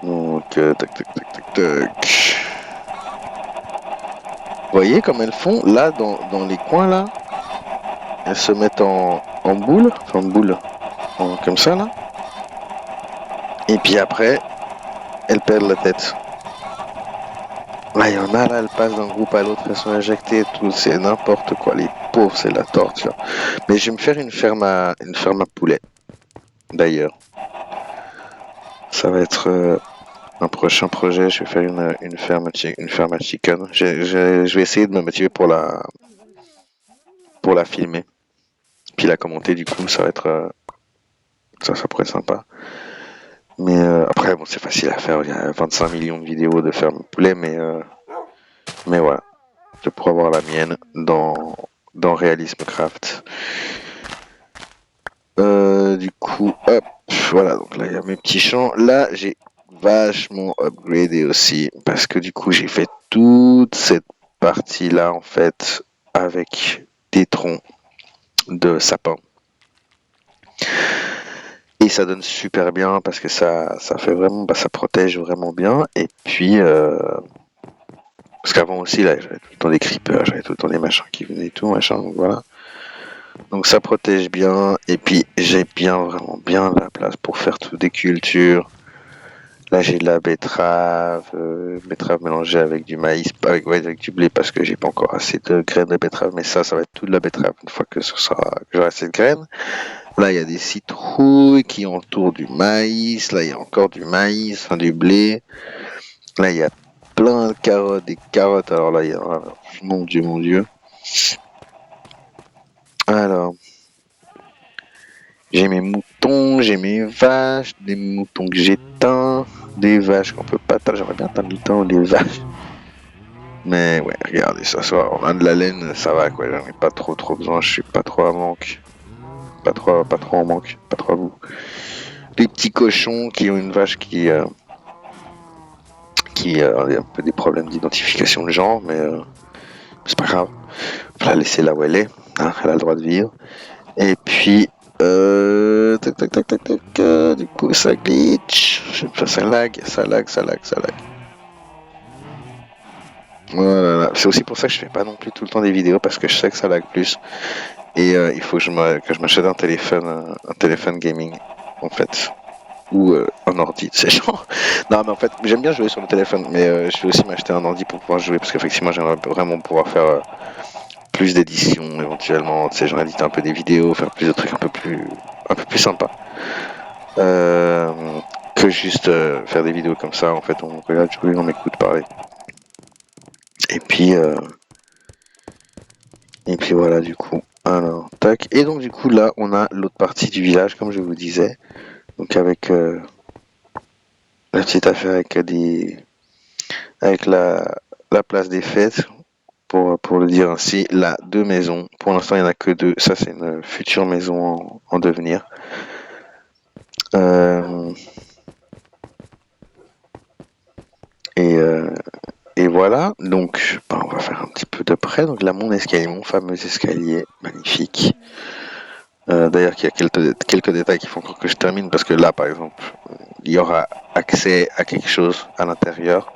Donc, tac. Vous voyez comme elles font là dans les coins là? Elles se mettent en boule, comme ça là. Et puis après, elles perdent la tête. Là, il y en a là, elles passent d'un groupe à l'autre, elles sont injectées et tout, c'est n'importe quoi. Les pauvres, c'est la torture. Mais je vais me faire une ferme à poulet, d'ailleurs. Ça va être un prochain projet, je vais faire une ferme à chicken. Je vais essayer de me motiver pour la filmer. Puis la commenter, du coup, ça va être. Ça pourrait être sympa. Mais après, bon, c'est facile à faire. Il y a 25 millions de vidéos de ferme poulet, mais voilà. Je pourrais avoir la mienne dans Realisme Craft. Du coup, hop, voilà. Donc là, il y a mes petits champs. Là, j'ai vachement upgradé aussi parce que du coup, j'ai fait toute cette partie-là en fait avec des troncs de sapin. Et ça donne super bien parce que ça fait vraiment, ça protège vraiment bien. Et puis, parce qu'avant aussi, là, j'avais tout le temps des creepers, j'avais tout le temps des machins qui venaient et tout, machin, donc voilà. Donc ça protège bien. Et puis, j'ai vraiment bien la place pour faire toutes des cultures. Là, j'ai de la betterave mélangée avec du maïs, avec du blé parce que j'ai pas encore assez de graines de betterave, mais ça va être toute la betterave une fois que j'aurai assez de graines. Là, il y a des citrouilles qui entourent du maïs. Là, il y a encore du maïs, enfin du blé. Là, il y a plein de carottes, des carottes. Alors là, il y a... Mon Dieu, mon Dieu. Alors, j'ai mes moutons, j'ai mes vaches, des moutons que j'éteins, des vaches qu'on peut pas teindre. J'aimerais bien teindre du temps des vaches. Mais ouais, regardez, ça soit, on a de la laine, ça va quoi. J'en ai pas trop besoin. Je suis pas trop à manque. Pas trop en manque. Pas trop à bout. Les petits cochons qui ont une vache qui a un peu des problèmes d'identification de genre, mais c'est pas grave. Je vais la laisser là où elle est, hein, elle a le droit de vivre. Et puis, tac, tac, tac, tac, tac, du coup, ça glitch, ça lag. Voilà, c'est aussi pour ça que je fais pas non plus tout le temps des vidéos, parce que je sais que ça lag plus. Et il faut que je m'achète un téléphone gaming, en fait. Ou un ordi, tu sais, genre. Non, mais en fait, j'aime bien jouer sur le téléphone, mais je vais aussi m'acheter un ordi pour pouvoir jouer, parce qu'effectivement, j'aimerais vraiment pouvoir faire plus d'éditions, éventuellement, tu sais, genre éditer un peu des vidéos, faire plus de trucs un peu plus sympas. Euh, que juste faire des vidéos comme ça, en fait, on regarde jouer, on m'écoute parler. Et puis, voilà, du coup. Alors, tac. Et donc, du coup, là, on a l'autre partie du village, comme je vous disais. Donc, avec la petite affaire avec la place des fêtes, pour le dire ainsi. Là, deux maisons. Pour l'instant, il n'y en a que deux. Ça, c'est une future maison en devenir. Et voilà. Donc, on va faire un petit peu de près. Donc là, mon escalier, mon fameux escalier, magnifique. D'ailleurs, il y a quelques détails qui font encore que je termine, parce que là, par exemple, il y aura accès à quelque chose à l'intérieur.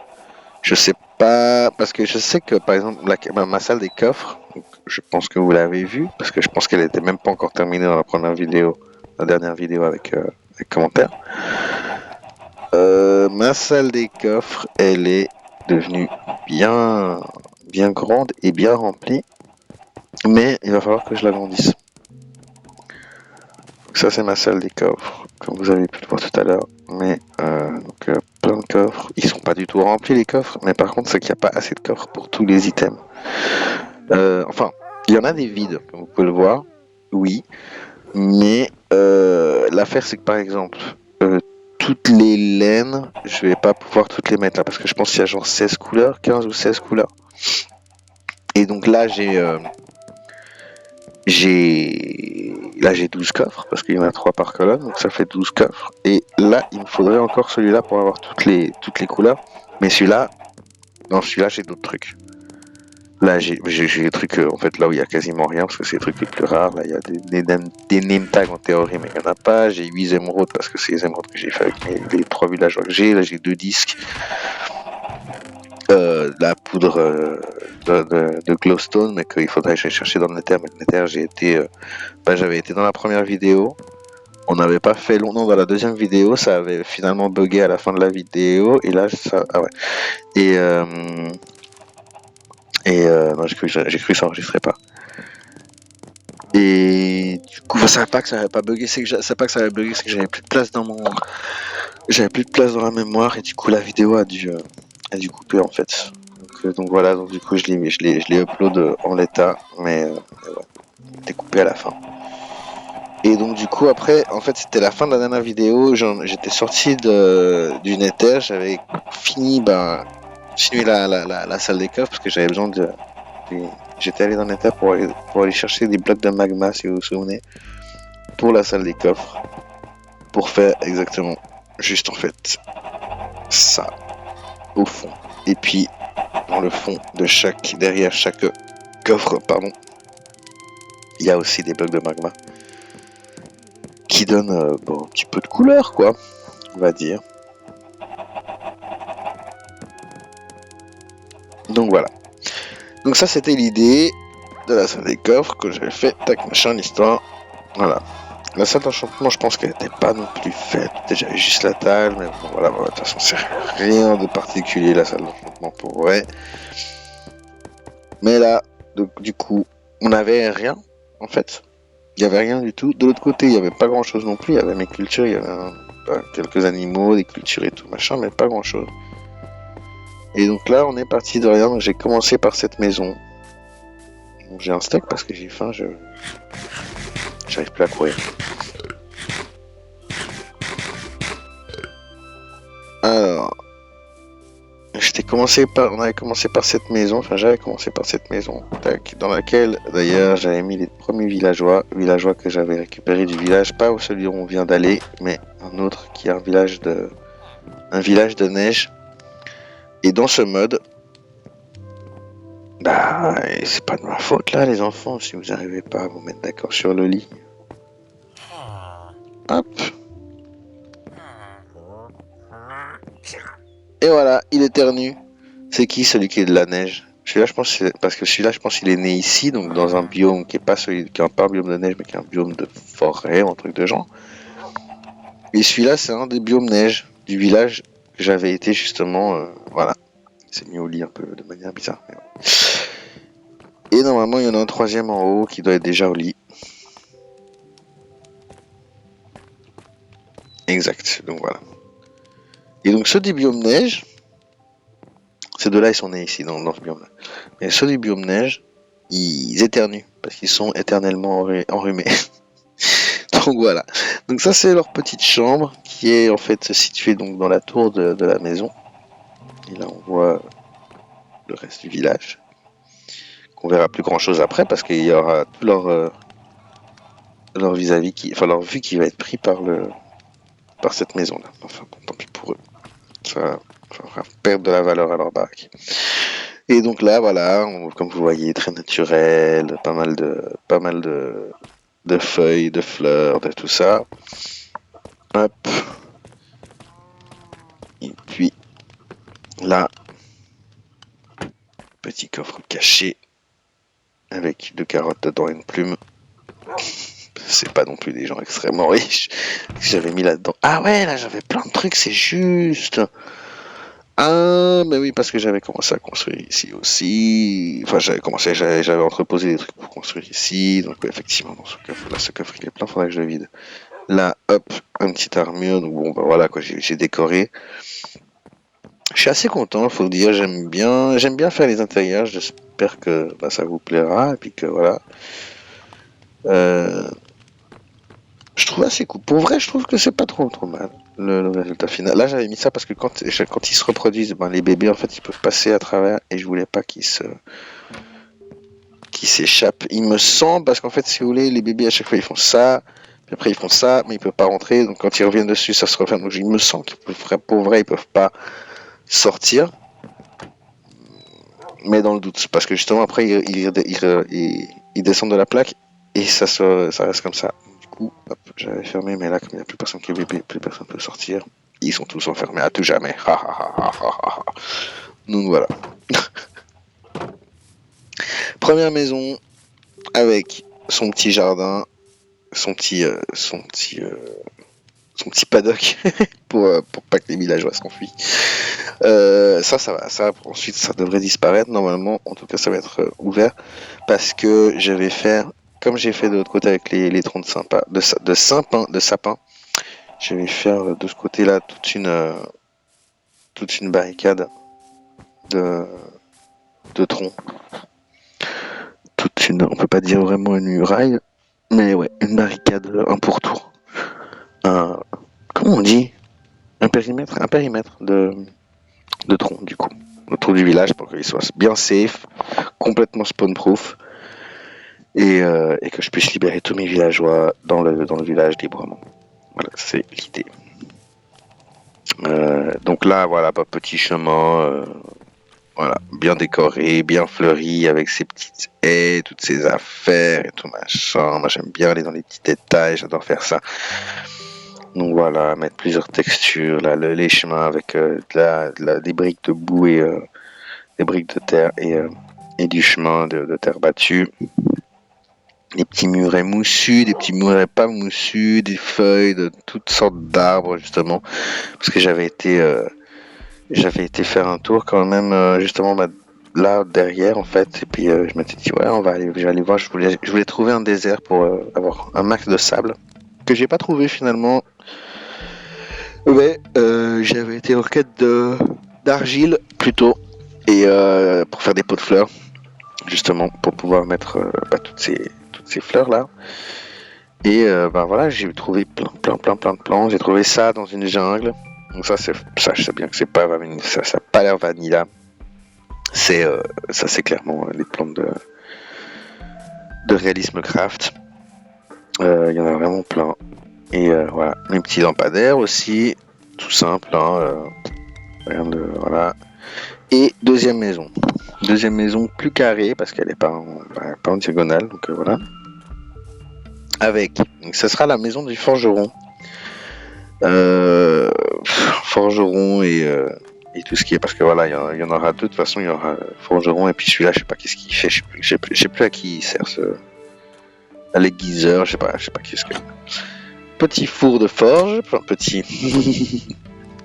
Je sais pas, parce que je sais que, par exemple, ma salle des coffres, je pense que vous l'avez vue, parce que je pense qu'elle était même pas encore terminée dans la dernière vidéo avec commentaires. Ma salle des coffres, elle est devenue bien grande et bien remplie, mais il va falloir que je l'agrandisse. Ça, c'est ma salle des coffres, comme vous avez pu le voir tout à l'heure. Mais plein de coffres. Ils sont pas du tout remplis, les coffres, mais par contre, c'est qu'il n'y a pas assez de coffres pour tous les items. Enfin, il y en a des vides, comme vous pouvez le voir, oui. Mais l'affaire, c'est que par exemple, toutes les laines, je vais pas pouvoir toutes les mettre là, parce que je pense qu'il y a genre 16 couleurs, 15 ou 16 couleurs. Et donc là, j'ai 12 coffres, parce qu'il y en a 3 par colonne, donc ça fait 12 coffres. Et là, il me faudrait encore celui-là pour avoir toutes les couleurs. Mais celui-là, j'ai d'autres trucs. Là, j'ai des trucs, en fait, là où il y a quasiment rien, parce que c'est les trucs les plus rares. Là, il y a des name tags en théorie, mais il n'y en a pas. J'ai 8 émeraudes, parce que c'est les émeraudes que j'ai fait avec les 3 villageois que j'ai. Là, j'ai 2 disques. La poudre de glowstone, mais qu'il faudrait que j'aille chercher dans le nether. Mais le nether, j'avais été dans la première vidéo. On n'avait pas fait longtemps dans la deuxième vidéo, ça avait finalement bugué à la fin de la vidéo, et là, ça... Ah ouais. Et... non, j'ai cru que ça enregistrait pas. Et du coup, ça savait pas que ça avait pas bugué, c'est que j'avais plus de place dans mon... J'avais plus de place dans la mémoire, et du coup, la vidéo a dû couper, en fait. Donc voilà, donc du coup, je l'ai upload en l'état, mais ouais, c'était coupé à la fin. Et donc du coup après, en fait c'était la fin de la dernière vidéo, j'étais sorti du Nether, j'avais fini continuer la salle des coffres parce que j'avais besoin j'étais allé dans le Nether pour aller chercher des blocs de magma si vous vous souvenez, pour la salle des coffres, pour faire exactement juste en fait ça au fond. Et puis dans le fond de derrière chaque coffre, pardon, il y a aussi des blocs de magma qui donnent un petit peu de couleur quoi, on va dire. Donc voilà. Donc ça c'était l'idée de la salle des coffres que j'avais fait, tac machin, l'histoire. Voilà. La salle d'enchantement, je pense qu'elle n'était pas non plus faite. J'avais juste la table, mais bon, voilà, de toute façon c'est rien de particulier la salle d'enchantement pour vrai. Mais là, du coup, on n'avait rien en fait. Il n'y avait rien du tout. De l'autre côté, il n'y avait pas grand chose non plus. Il y avait mes cultures, il y avait quelques animaux, des cultures et tout machin, mais pas grand chose. Et donc là, on est parti de rien. Donc j'ai commencé par cette maison. Donc j'ai un steak parce que j'ai faim, j'arrive plus à courir. Alors, on avait commencé par cette maison, enfin j'avais commencé par cette maison, dans laquelle d'ailleurs j'avais mis les premiers villageois que j'avais récupérés du village, pas celui où on vient d'aller, mais un autre qui est un village de neige. Et dans ce mode, c'est pas de ma faute là les enfants si vous n'arrivez pas à vous mettre d'accord sur le lit. Hop. Et voilà, il éternue. C'est qui celui qui est de la neige? Celui-là, je pense, parce que celui-là, je pense qu'il est né ici, donc dans un biome qui est pas celui qui est pas un biome de neige, mais qui est un biome de forêt, un truc de genre. Et celui-là, c'est un des biomes neige du village que j'avais été justement, voilà. Il s'est mis au lit un peu de manière bizarre. Mais voilà. Et normalement, il y en a un troisième en haut qui doit être déjà au lit. Exact, donc voilà. Et donc ceux du biome neige, ces deux-là, ils sont nés ici, dans ce biome-là. Mais ceux du biome neige, ils éternuent, parce qu'ils sont éternellement enrhumés. Donc voilà. Donc ça, c'est leur petite chambre, qui est en fait située donc dans la tour de la maison. Et là, on voit le reste du village. Qu'on verra plus grand-chose après, parce qu'il y aura tout leur vis-à-vis, enfin leur vue qui va être pris par cette maison-là. Enfin, bon, tant pis pour eux. Ça va perdre de la valeur à leur baraque. Et donc là, voilà, comme vous voyez, très naturel, pas mal de feuilles, de fleurs, de tout ça. Hop. Et puis là, petit coffre caché avec 2 carottes dedans et une plume. C'est pas non plus des gens extrêmement riches que j'avais mis là-dedans. Ah ouais, là j'avais plein de trucs, c'est juste. Ah, mais oui, parce que j'avais commencé à construire ici aussi. Enfin, j'avais entreposé des trucs pour construire ici. Donc, effectivement, dans ce coffre-là, ce coffre il est plein, faudrait que je le vide. Là, hop, une petite armure. Donc, bon, bah voilà, quoi, j'ai décoré. Je suis assez content, faut le dire. J'aime bien faire les intérieurs. J'espère que ça vous plaira. Et puis que voilà. Je trouve assez cool. Pour vrai, je trouve que c'est pas trop mal le résultat final. Là, j'avais mis ça parce que quand ils se reproduisent, les bébés en fait ils peuvent passer à travers et je voulais pas qu'ils s'échappent. Il me semble parce qu'en fait, si vous voulez, les bébés à chaque fois ils font ça, puis après ils font ça, mais ils peuvent pas rentrer. Donc quand ils reviennent dessus, ça se referme. Donc il me semble qu'ils peuvent, pour vrai, ils peuvent pas sortir. Mais dans le doute, parce que justement après ils descendent de la plaque et ça reste comme ça. Hop, j'avais fermé, mais là, comme il n'y a plus personne qui est bébé, plus personne peut sortir. Ils sont tous enfermés à tout jamais. Donc voilà. Première maison avec son petit jardin. son petit paddock pour pas que les villageois s'enfuient. Ça va. Ça, ensuite, ça devrait disparaître normalement. En tout cas, ça va être ouvert parce que je vais faire comme j'ai fait de l'autre côté avec les troncs de sapin. Je vais faire de ce côté-là toute une barricade de, de troncs. On peut pas dire vraiment une muraille, mais ouais, une barricade, un pourtour. Comment on dit? Un périmètre de troncs, du coup. Autour du village pour qu'il soit bien safe, complètement spawn-proof. Et que je puisse libérer tous mes villageois dans le village librement. Voilà, c'est l'idée. Donc là, voilà, petit chemin, voilà, bien décoré, bien fleuri, avec ses petites haies, toutes ses affaires et tout machin. Moi, j'aime bien aller dans les petits détails, j'adore faire ça. Donc voilà, mettre plusieurs textures, là, les chemins avec des briques de boue et des briques de terre et du chemin de terre battue. Des petits murets moussus, des petits murets pas moussus, des feuilles de toutes sortes d'arbres justement, parce que j'avais été faire un tour quand même justement là derrière en fait, et puis je m'étais dit ouais je vais aller voir, je voulais trouver un désert pour avoir un max de sable que j'ai pas trouvé finalement. Ouais, j'avais été en quête d'argile plutôt et pour faire des pots de fleurs justement pour pouvoir mettre toutes ces fleurs là. Et voilà, j'ai trouvé plein de plants. J'ai trouvé ça dans une jungle. Donc ça je sais bien que c'est pas ça a pas l'air vanilla. Ça c'est clairement des plantes de réalisme craft. Il y en a vraiment plein. Et voilà, mes petits lampadaires aussi, tout simple. Voilà. Et deuxième maison plus carrée parce qu'elle est pas en diagonale. Donc voilà. Donc ça sera la maison du forgeron. Forgeron et tout ce qui est, parce que voilà, il y en aura deux, de toute façon, il y aura forgeron et puis celui-là, je sais pas qu'est-ce qu'il fait, je sais plus à qui il sert à l'aiguiseur, je sais pas qu'est-ce que. Petit four de forge, enfin petit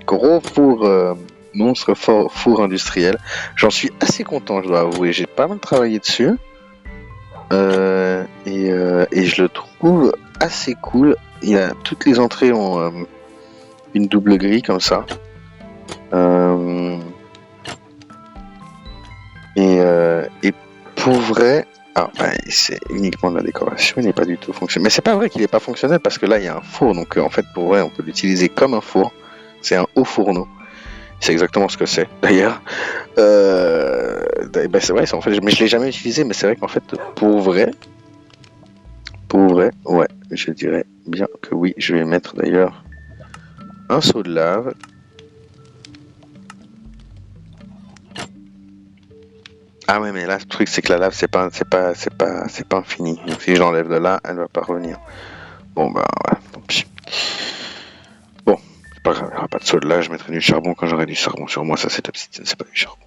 gros four monstre four industriel. J'en suis assez content, je dois avouer, j'ai pas mal travaillé dessus et je le trouve assez cool. Toutes les entrées ont une double grille comme ça. Et pour vrai, c'est uniquement de la décoration, il n'est pas du tout fonctionnel. Mais c'est pas vrai qu'il n'est pas fonctionnel parce que là il y a un four, donc en fait pour vrai on peut l'utiliser comme un four. C'est un haut fourneau. C'est exactement ce que c'est d'ailleurs. C'est vrai, en fait, mais je l'ai jamais utilisé, mais c'est vrai qu'en fait pour vrai, ouais, je dirais bien que oui. Je vais mettre d'ailleurs un seau de lave. Ah ouais, mais là, le truc, c'est que la lave, c'est pas infini. Donc si j'enlève de là, elle va pas revenir. Bon, bah, voilà, tant pis. Bon, c'est pas grave, il n'y aura pas de seau de là, je mettrai du charbon quand j'aurai du charbon sur moi. Ça, c'est l'obsidienne, c'est pas du charbon.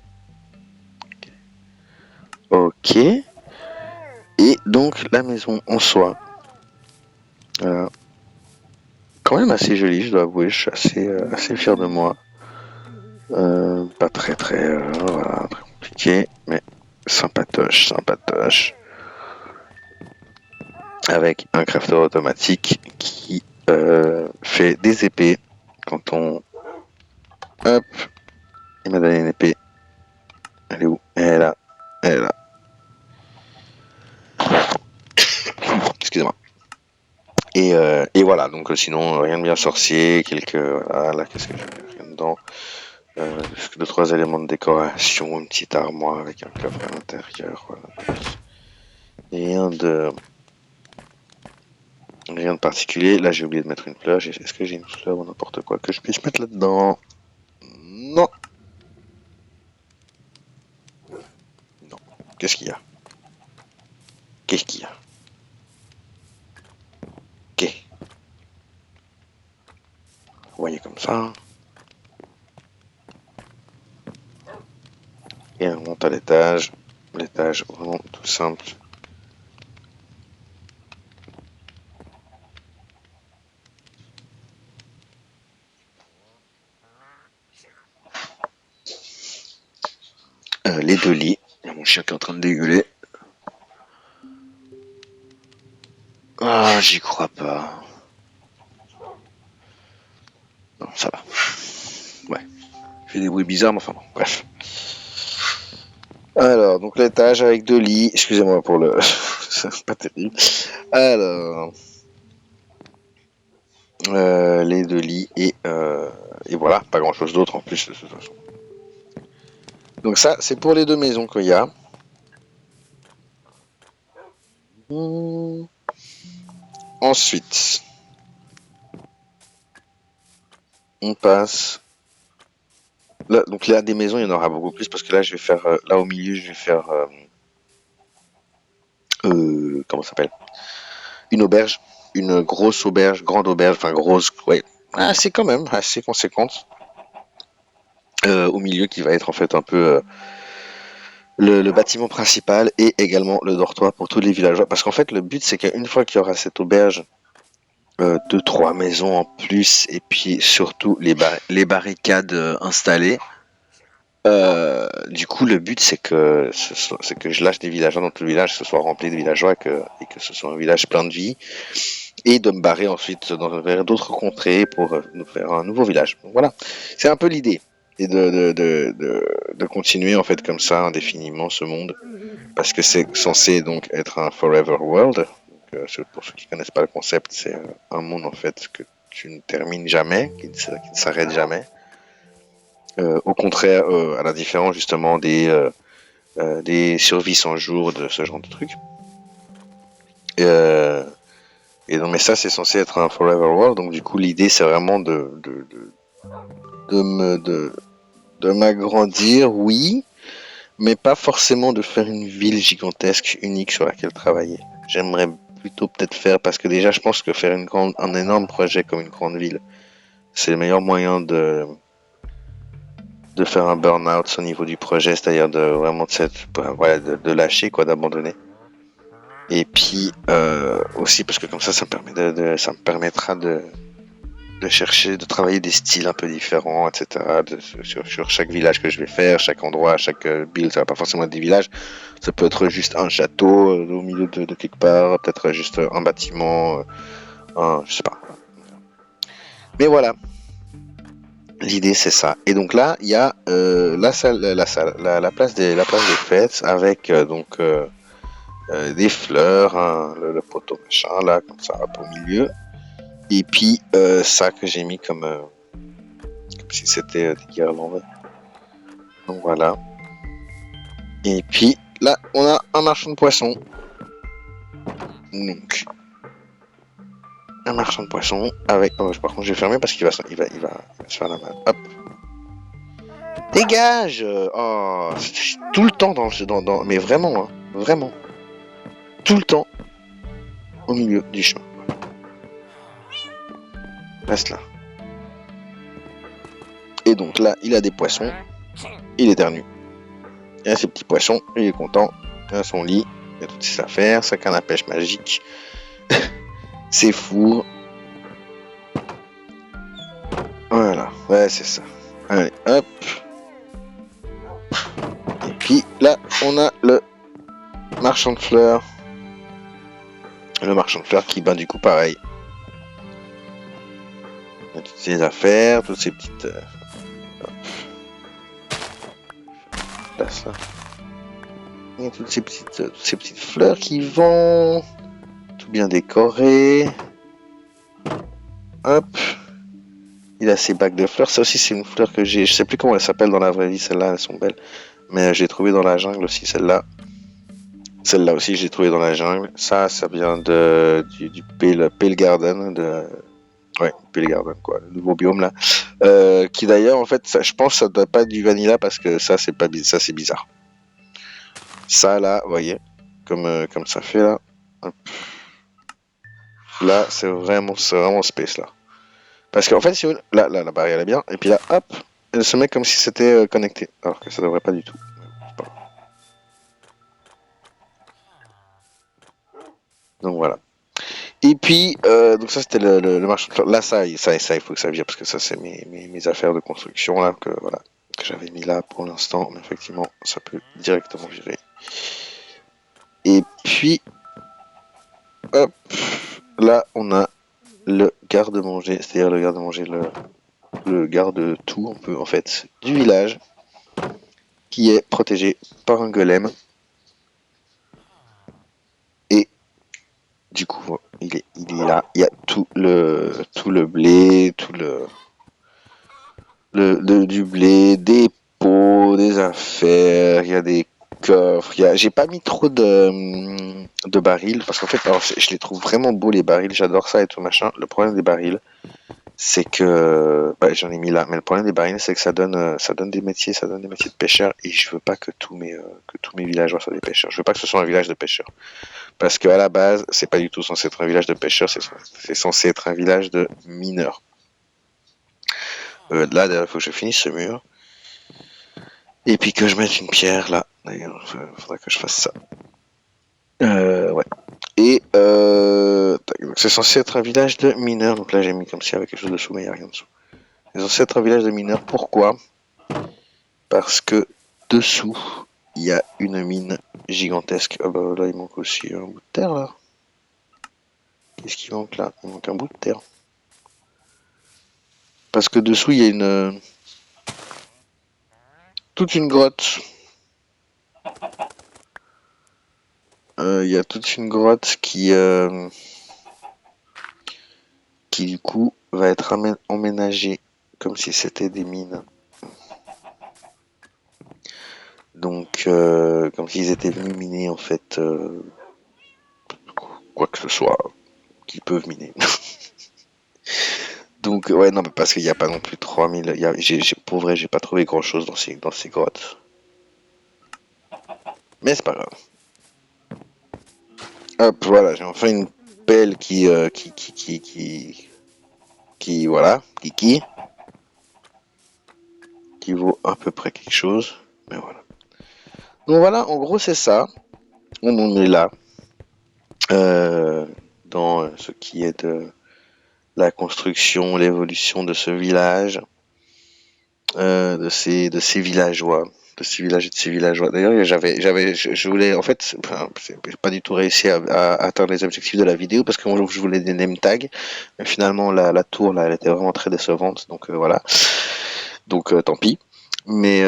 Ok. Et donc, la maison en soi. Quand même assez jolie, je dois avouer, je suis assez fier de moi. Pas très, voilà, très compliqué, mais sympatoche. Avec un crafter automatique qui fait des épées quand on... Hop, il m'a donné une épée. Elle est où? Elle est là. Excusez-moi. Et voilà, donc sinon, rien de bien sorcier, voilà, qu'est-ce que j'ai? Rien dedans. 2-3 éléments de décoration, une petite armoire avec un coffre à l'intérieur, voilà. Rien de particulier. Là, j'ai oublié de mettre une fleur. Est-ce que j'ai une fleur ou n'importe quoi que je puisse mettre là-dedans? Non. Non. Qu'est-ce qu'il y a? Ok. Vous voyez comme ça. Et on monte à l'étage. L'étage vraiment tout simple. Les 2 lits. Il y a mon chien qui est en train de dégueuler. Ah, j'y crois pas. Non, ça va. Ouais. Il fait des bruits bizarres, mais enfin bon, bref. Alors, donc l'étage avec 2 lits. Excusez-moi pour le... C'est pas terrible. Alors... les 2 lits et voilà, pas grand chose d'autre en plus de toute façon. Donc ça, c'est pour les 2 maisons qu'il y a. Ensuite, on passe. Là, donc là, des maisons, il y en aura beaucoup plus parce que là, je vais faire là au milieu, je vais faire comment ça s'appelle? Une auberge, une grosse auberge, grande auberge, enfin grosse, ouais, assez quand même, assez conséquente. Au milieu, qui va être en fait un peu le bâtiment principal et également le dortoir pour tous les villageois. Parce qu'en fait, le but, c'est qu'une fois qu'il y aura cette auberge, 2, 3 maisons en plus, et puis surtout les barricades installées, du coup, le but, c'est que je lâche des villageois dans tout le village, que ce soit rempli de villageois et que ce soit un village plein de vie, et de me barrer ensuite vers d'autres contrées pour nous faire un nouveau village. Donc, voilà, c'est un peu l'idée. Et de continuer en fait comme ça indéfiniment ce monde, parce que c'est censé donc être un forever world. Donc, pour ceux qui connaissent pas le concept, c'est un monde en fait que tu ne termines jamais, qui ne s'arrête jamais. Au contraire, à la différence justement des survies sans jour, de ce genre de trucs. Et donc, mais ça, c'est censé être un forever world. Donc du coup, l'idée, c'est vraiment de m'agrandir, oui, mais pas forcément de faire une ville gigantesque, unique sur laquelle travailler. J'aimerais plutôt peut-être faire, parce que déjà, je pense que faire un énorme projet comme une grande ville, c'est le meilleur moyen de faire un burn-out au niveau du projet, c'est-à-dire de vraiment de lâcher, quoi, d'abandonner. Et puis aussi parce que comme ça me permet ça me permettra de chercher, de travailler des styles un peu différents, etc. Sur chaque village que je vais faire, chaque endroit, chaque build. Ça va pas forcément être des villages. Ça peut être juste un château au milieu de quelque part, peut-être juste un bâtiment, je sais pas. Mais voilà, l'idée c'est ça. Et donc là, il y a la place la place des fêtes avec des fleurs, hein, le poteau machin là, comme ça, au milieu. Et puis ça que j'ai mis comme si c'était des guirlandes. Donc voilà. Et puis là, on a un marchand de poissons. Donc un marchand de poissons avec. Oh, par contre, je vais fermer parce qu'il va se faire la main. Hop. Dégage. Oh, tout le temps mais vraiment, hein, vraiment, tout le temps au milieu du chemin. Reste là. Et donc là, il a des poissons. Il éternue. Il a ses petits poissons. Il est content. Il a son lit. Il a toutes ses affaires. Sa canne à pêche magique. Ses fours. Voilà. Ouais, c'est ça. Allez, hop. Et puis là, on a le marchand de fleurs. Le marchand de fleurs qui, ben, du coup, pareil. Il a toutes ses affaires, toutes ses petites. Place là. Il y a toutes ces petites fleurs qui vont. Tout bien décoré. Hop. Il a ses bacs de fleurs. Ça aussi, c'est une fleur que j'ai. Je sais plus comment elle s'appelle dans la vraie vie. Celles-là, elles sont belles. Mais j'ai trouvé dans la jungle aussi, celle-là. Celle-là aussi, j'ai trouvé dans la jungle. Ça vient du Pale Garden. Ouais, Pale Garden, quoi. Le nouveau biome, là. Qui d'ailleurs, en fait, ça, je pense que ça doit pas être du vanilla parce que ça, c'est pas ça, c'est bizarre. Ça, là, vous voyez. Comme ça fait, là. Hop. Là, c'est vraiment space, là. Parce qu'en fait, si vous... là, la barrière elle est bien, et puis là, hop, elle se met comme si c'était connecté, alors que ça devrait pas du tout. Donc voilà. Et puis, donc ça c'était le marché. Là, ça, il faut que ça vienne, parce que ça c'est mes affaires de construction, là, que voilà. que j'avais mis là pour l'instant, mais effectivement, ça peut directement virer. Et puis, hop, là, on a le garde-manger, c'est-à-dire le garde-manger, le garde-tout, on peut en fait, du village, qui est protégé par un golem. Et du coup, il est là. Il y a tout le blé, du blé, des pots, des affaires. Il y a des coffres. J'ai pas mis trop de barils parce qu'en fait, alors, je les trouve vraiment beaux les barils. J'adore ça et tout machin. Le problème des barils, c'est que j'en ai mis là, mais le problème des barils, c'est que ça donne des métiers, ça donne des métiers de pêcheurs, et je veux pas que tous mes villageois soient des pêcheurs. Je veux pas que ce soit un village de pêcheurs, parce qu'à la base, c'est pas du tout censé être un village de pêcheurs, c'est censé être un village de mineurs. Là, d'ailleurs, il faut que je finisse ce mur, et puis que je mette une pierre là. D'ailleurs, il faudra que je fasse ça. Ouais. Et c'est censé être un village de mineurs. Donc là, j'ai mis comme s'il y avait quelque chose dessous, mais il n'y a rien dessous. C'est censé être un village de mineurs. Pourquoi? Parce que dessous, il y a une mine gigantesque. Ah bah là, il manque aussi un bout de terre là. Qu'est-ce qui manque là? Il manque un bout de terre. Parce que dessous, il y a toute une grotte. Il y a toute une grotte qui du coup va être emménagée comme si c'était des mines. Donc, comme s'ils étaient venus miner en fait quoi que ce soit qu'ils peuvent miner. Donc, ouais, non, mais parce qu'il n'y a pas non plus 3000. Pour vrai, j'ai pas trouvé grand chose dans ces grottes. Mais c'est pas grave. Hop, voilà, j'ai enfin une pelle voilà, qui vaut à peu près quelque chose. Mais voilà. Donc voilà, en gros, c'est ça. On en est là. Dans ce qui est de la construction, l'évolution de ce village, de ces villageois, de ces villages et de ces villageois. D'ailleurs, je voulais, en fait, j'ai pas du tout réussi à atteindre les objectifs de la vidéo parce que moi, je voulais des name tags, mais finalement, la tour, là, elle était vraiment très décevante, donc voilà. Donc, tant pis. Mais,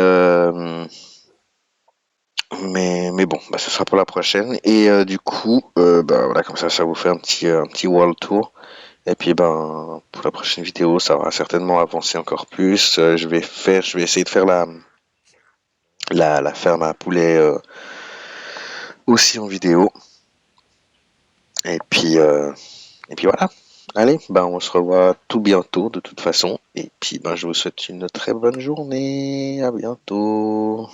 mais bon, ce sera pour la prochaine. Et du coup, voilà, comme ça vous fait un petit world tour. Et puis pour la prochaine vidéo, ça va certainement avancer encore plus. Je vais essayer de faire la ferme à poulet aussi en vidéo. Et puis voilà. Allez, on se revoit tout bientôt de toute façon. Et puis je vous souhaite une très bonne journée. À bientôt.